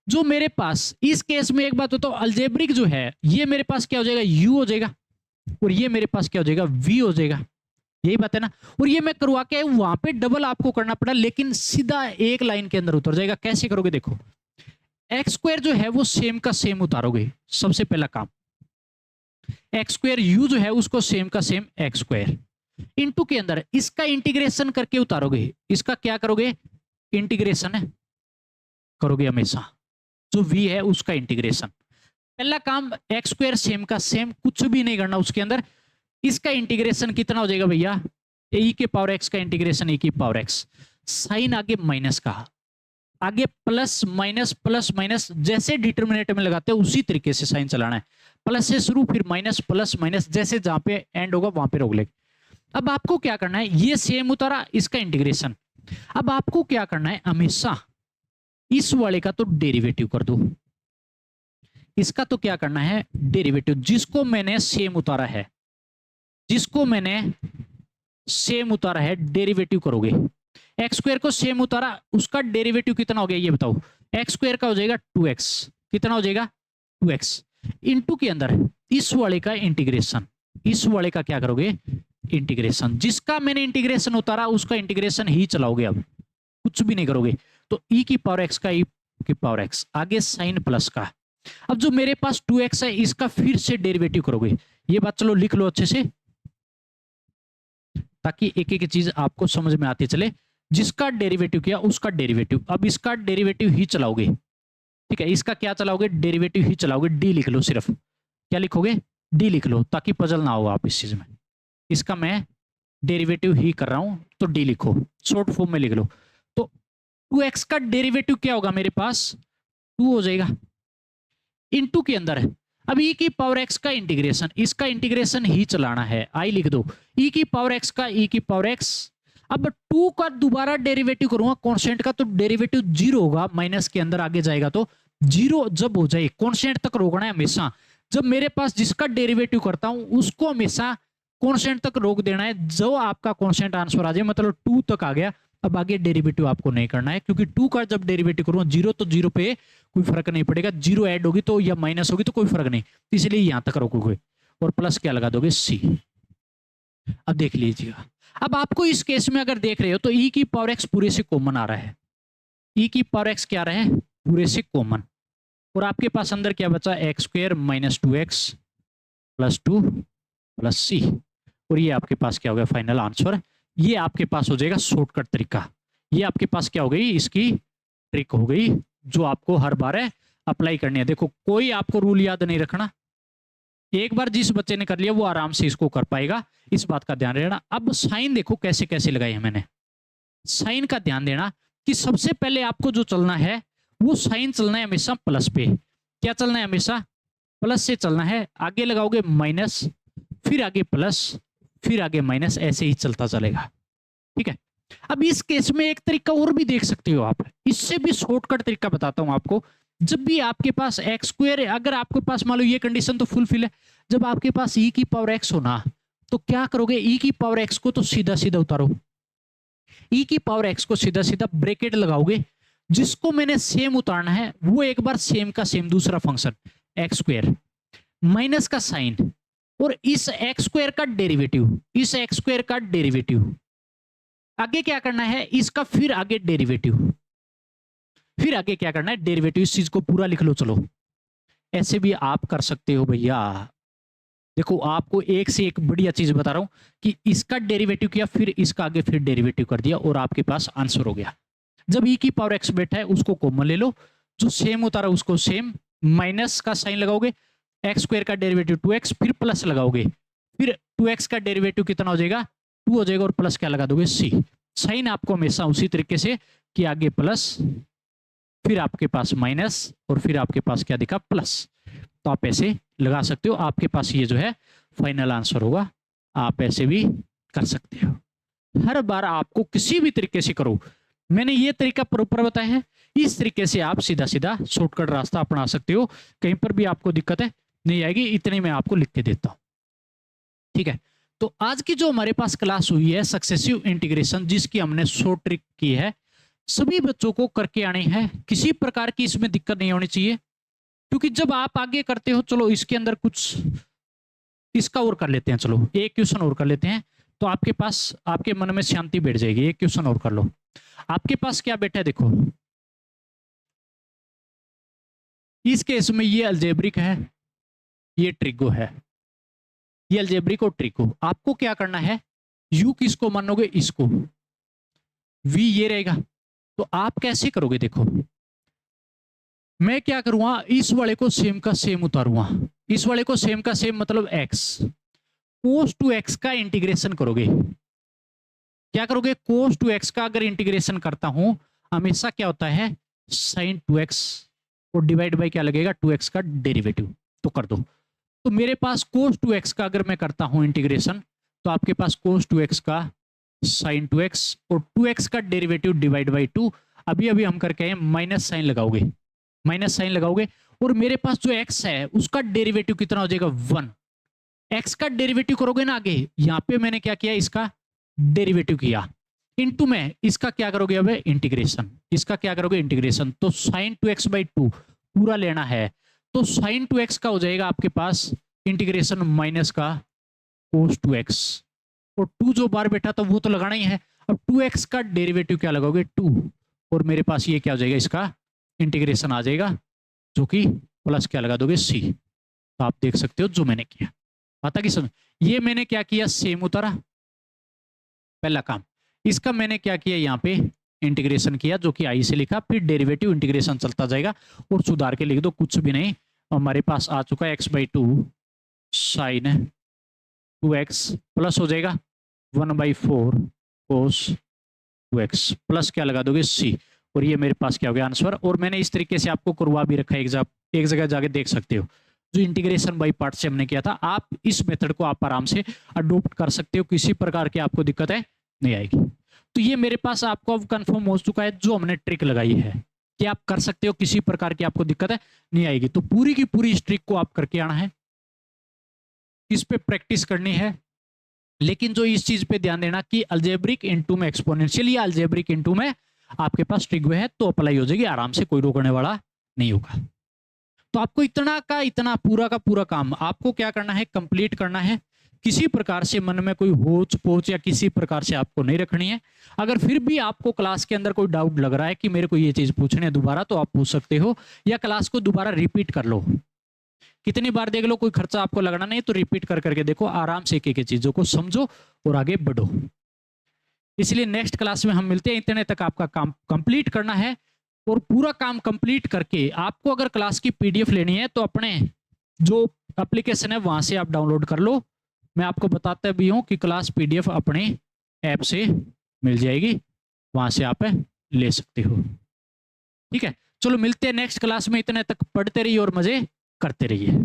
जो मेरे पास इस केस में, एक बात बताओ, अलजेब्रिक जो है ये मेरे पास क्या हो जाएगा यू हो जाएगा, और ये मेरे पास क्या हो जाएगा वी हो जाएगा, यही बात है ना। और ये मैं करवा के वहां पे डबल आपको करना पड़ा, लेकिन सीधा एक लाइन के अंदर उतर जाएगा। कैसे करोगे, देखो एक्स स्क्वायर जो है वो सेम का सेम उतारोगे, सबसे पहला काम। एक्स स्क्वायर यू जो है उसको सेम का सेम एक्स स्क्वायर इनटू के अंदर इसका इंटीग्रेशन करके उतारोगे। इसका क्या करोगे इंटीग्रेशन है करोगे हमेशा, जो v है उसका इंटीग्रेशन। पहला काम एक्स स्क्वायर सेम का सेम, कुछ भी नहीं करना उसके अंदर, इसका इंटीग्रेशन कितना हो जाएगा भैया e के पावर x का इंटीग्रेशन e की पावर x, साइन आगे माइनस का, आगे प्लस माइनस जैसे डिटरमिनेटर में लगाते हैं उसी तरीके से साइन चलाना है, प्लस से शुरू फिर माइनस प्लस माइनस, जैसे जहां पे एंड होगा वहां पे रोक ले। अब आपको क्या करना है, ये सेम उतारा इसका इंटीग्रेशन। अब आपको क्या करना है, हमेशा इस वाले का तो डेरिवेटिव कर दो, इसका तो क्या करना है डेरिवेटिव, जिसको मैंने सेम उतारा है, जिसको मैंने सेम उतारा है डेरिवेटिव करोगे। एक्स स्क्वायर को सेम उतारा, उसका डेरिवेटिव कितना हो गया ये बताओ, एक्स स्क्वायर का हो जाएगा 2x, कितना हो जाएगा 2x, इनटू के अंदर इस वाले का इंटीग्रेशन, इस वाले का क्या करोगे इंटीग्रेशन, जिसका मैंने इंटीग्रेशन उतारा उसका इंटीग्रेशन ही चलाओगे, अब कुछ भी नहीं करोगे। तो e की पावर x का e की पावर x, आगे साइन प्लस का। अब जो मेरे पास 2x है इसका फिर से डेरिवेटिव करोगे, ये बात चलो लिख लो अच्छे से, ताकि एक एक चीज आपको समझ में आती चले। जिसका डेरिवेटिव किया उसका डेरिवेटिव, अब इसका डेरिवेटिव ही चलाओगे, ठीक है, इसका क्या चलाओगे डेरिवेटिव ही चलाओगे, डी लिख लो, सिर्फ क्या लिखोगे डी लिख लो, ताकि पजल ना हो आप इस चीज में। इसका मैं डेरिवेटिव ही कर रहा हूं तो डी लिखो, शॉर्ट फॉर्म में लिख लो। तो 2x का डेरिवेटिव क्या होगा मेरे पास 2 हो जाएगा, इनटू के अंदर है अब e की पावर x का इंटीग्रेशन, इसका इंटीग्रेशन ही चलाना है, आई लिख दो, e की पावर x का e की पावर x। अब 2 का दोबारा डेरिवेटिव करूंगा कांस्टेंट का, तो डेरिवेटिव 0 होगा, माइनस के अंदर आगे जाएगा तो 0 जब हो जाए, कांस्टेंट तक रोकना है हमेशा। जब मेरे पास जिसका डेरिवेटिव करता हूं उसको हमेशा कांस्टेंट तक रोक देना है, जो आपका कांस्टेंट आंसर आ जाए, मतलब 2 तक आ गया, अब आगे डेरिवेटिव आपको नहीं करना है, क्योंकि 2 का जब डेरिवेटिव करूंगा 0 तो 0 पे कोई फर्क नहीं पड़ेगा, 0 ऐड होगी तो या माइनस होगी तो कोई फर्क नहीं, इसलिए यहां तक रोकोगे और प्लस क्या लगा दोगे सी। अब देख लीजिएगा, अब आपको इस केस में अगर देख रहे हो तो e की पावर x पूरे से कॉमन आ रहा है, e की पावर x क्या आ रहा है पूरे से कॉमन, और आपके पास अंदर क्या बचा, x square minus 2x plus 2 plus C, और ये आपके पास क्या हो गया फाइनल आंसर। ये आपके पास हो जाएगा शॉर्टकट तरीका। ये आपके पास क्या हो गई, इसकी ट्रिक हो गई जो आपको हर बार अप्लाई करनी है। देखो कोई आपको रूल याद नहीं रखना, एक बार जिस बच्चे ने कर लिया वो आराम से इसको कर पाएगा, इस बात का ध्यान रहना। अब साइन देखो कैसे कैसे लगाई है मैंने। साइन का ध्यान देना कि सबसे पहले आपको जो चलना है वो साइन चलना है हमेशा प्लस पे। क्या चलना है, हमेशा प्लस से चलना है। आगे लगाओगे माइनस, फिर आगे प्लस, फिर आगे माइनस, ऐसे ही चलता चलेगा। ठीक है। अब इस केस में एक तरीका और भी देख सकते हो आप, इससे भी शॉर्टकट तरीका बताता हूं आपको। जब भी आपके पास एक्स स्क्वायर, अगर आपके पास मान लो ये कंडीशन तो फुलफिल है, जब आपके पास ई की पावर एक्स होना तो क्या करोगे, ई की पावर एक्स को तो सीधा सीधा उतारो, ई की पावर एक्स को सीधा सीधा ब्रैकेट लगाओगे, जिसको मैंने सेम उतारना है वो एक बार सेम का सेम दूसरा फंक्शन एक्स स्क्वायर माइनस का साइन और इस एक्स स्क्वायर का डेरिवेटिव, इस एक्स स्क्वायर का डेरिवेटिव, आगे क्या करना है इसका, फिर आगे डेरिवेटिव, फिर आगे क्या करना है डेरिवेटिव। इस चीज को पूरा लिख लो। चलो ऐसे भी आप कर सकते हो भैया। देखो आपको एक से एक बढ़िया चीज बता रहा हूं कि इसका डेरिवेटिव किया, फिर इसका आगे फिर डेरिवेटिव कर दिया और आपके पास आंसर हो गया। जब ई की पावर एक्स बैठा है उसको कॉमन ले लो, जो सेम उतारा उसको सेम, माइनस का साइन लगाओगे, एक्स स्क्वायर का डेरिवेटिव 2x, फिर प्लस लगाओगे, फिर 2x का डेरिवेटिव कितना हो जाएगा 2 हो जाएगा, और प्लस क्या लगा दोगे c। साइन आपको हमेशा उसी तरीके से कि आगे प्लस, फिर आपके पास माइनस, और फिर आपके पास क्या दिखा प्लस। तो आप ऐसे लगा सकते हो, आपके पास ये जो है फाइनल आंसर होगा। आप ऐसे भी कर सकते हो। हर बार आपको किसी भी तरीके से करो, मैंने ये तरीका प्रॉपर बताया है, इस तरीके से आप सीधा सीधा शॉर्टकट रास्ता अपना सकते हो। कहीं पर भी आपको दिक्कत है नहीं आएगी, इतने में आपको लिख के देता हूं। ठीक है। तो आज की जो हमारे पास क्लास हुई है सक्सेसिव इंटीग्रेशन, जिसकी हमने शॉर्ट ट्रिक की है, सभी बच्चों को करके आनी है, किसी प्रकार की इसमें दिक्कत नहीं होनी चाहिए। क्योंकि जब आप आगे करते हो, चलो इसके अंदर कुछ इसका और कर लेते हैं, चलो एक क्वेश्चन और कर लेते हैं, तो आपके पास आपके मन में शांति बैठ जाएगी। एक क्वेश्चन और कर लो। आपके पास क्या बैठा है देखो, इस केस में ये अलजेब्रिक है, ये ट्रिगो है, ये अलजेब्रिक और ट्रिगो। आपको क्या करना है, यू किसको मानोगे, इसको, वी ये रहेगा। तो आप कैसे करोगे, देखो मैं क्या करूंगा, इस वाले को सेम का सेम उतारूंगा, इस वाले को सेम का सेम मतलब x, cos टू x का इंटीग्रेशन करोगे। क्या करोगे, cos टू x का अगर इंटीग्रेशन करता हूं, हमेशा क्या होता है sin 2x, और डिवाइड बाय क्या लगेगा 2x का डेरिवेटिव। तो कर दो। तो मेरे पास cos 2x का अगर मैं करता हूं इंटीग्रेशन, तो आपके पास cos 2x का sin 2x और 2x का डेरिवेटिव डिवाइड बाय 2। अभी अभी हम करके आए, माइनस साइन लगाओगे, माइनस साइन लगाओगे, और मेरे पास जो x है उसका डेरिवेटिव कितना हो जाएगा 1। x का डेरिवेटिव करोगे ना आगे, यहां पे मैंने क्या किया, इसका डेरिवेटिव किया, इनटू में इसका क्या करोगे अब इंटीग्रेशन, इसका क्या करोगे इंटीग्रेशन। तो sin 2x बाई 2 पूरा लेना है, तो sin 2x का हो जाएगा आपके पास इंटीग्रेशन माइनस का cos 2x, और 2 जो बार बैठा था वो तो लगाना ही है। अब 2x का डेरिवेटिव क्या लगाओगे 2, और मेरे पास ये क्या हो जाएगा, इसका इंटीग्रेशन आ जाएगा, जो कि प्लस क्या लगा दोगे c। तो आप देख सकते हो जो मैंने किया, आता कि समझ। ये मैंने क्या किया, सेम उतारा पहला काम, इसका मैंने क्या किया यहाँ पे इंटीग्रेशन किया, जो कि आई से लिखा, फिर डेरिवेटिव इंटीग्रेशन चलता जाएगा, और सुधार के लिख दो कुछ भी नहीं। हमारे पास आ चुका है x by 2 sign 2x plus हो जाएगा 1/4 cos 2x, प्लस क्या लगा दोगे c, और ये मेरे पास क्या हो गया आंसर। और मैंने इस तरीके से आपको करवा भी रखा है, एक जगह जाके देख सकते हो, जो इंटीग्रेशन बाय पार्ट से हमने किया था। आप इस मेथड को आप आराम से अडॉप्ट कर सकते हो, किसी प्रकार की आपको दिक्कत है नहीं आएगी। तो ये मेरे पास आपको अब कंफर्म हो चुका है, जो हमने ट्रिक लगाई है कि आप कर सकते हो, किसी प्रकार की आपको दिक्कत है नहीं आएगी। तो पूरी की पूरी इस ट्रिक को आप करके आना है, इस पे प्रैक्टिस करनी है। लेकिन जो इस चीज पे ध्यान देना कि अलजेब्रिक इनटू में एक्सपोनेंशियल या अलजेब्रिक इनटू में आपके पास ट्रिक है तो अप्लाई हो जाएगी आराम से, कोई रोकने वाला नहीं होगा। तो आपको इतना का इतना पूरा का पूरा काम आपको क्या करना है, कंप्लीट करना है। किसी प्रकार से मन में कोई होच पोच या किसी प्रकार से आपको नहीं रखनी है। अगर फिर भी आपको क्लास के अंदर कोई डाउट लग रहा है कि मेरे को ये चीज पूछनी है दोबारा, तो आप पूछ सकते हो, या क्लास को दोबारा रिपीट कर लो, कितनी बार देख लो, कोई खर्चा आपको लगना नहीं, तो रिपीट कर करके देखो, आराम से एक एक चीजों को समझो और आगे बढ़ो। इसलिए नेक्स्ट क्लास में हम मिलते हैं। इतने तक आपका काम कंप्लीट करना है, और पूरा काम कंप्लीट करके आपको अगर क्लास की पीडीएफ लेनी है तो अपने जो एप्लीकेशन है वहां से आप डाउनलोड कर लो। मैं आपको बताता भी हूं कि क्लास पीडीएफ अपने ऐप से मिल जाएगी, वहां से आप ले सकते हो। ठीक है, चलो मिलते हैं नेक्स्ट क्लास में। इतने तक पढ़ते रहिए और मजे करते रहिए।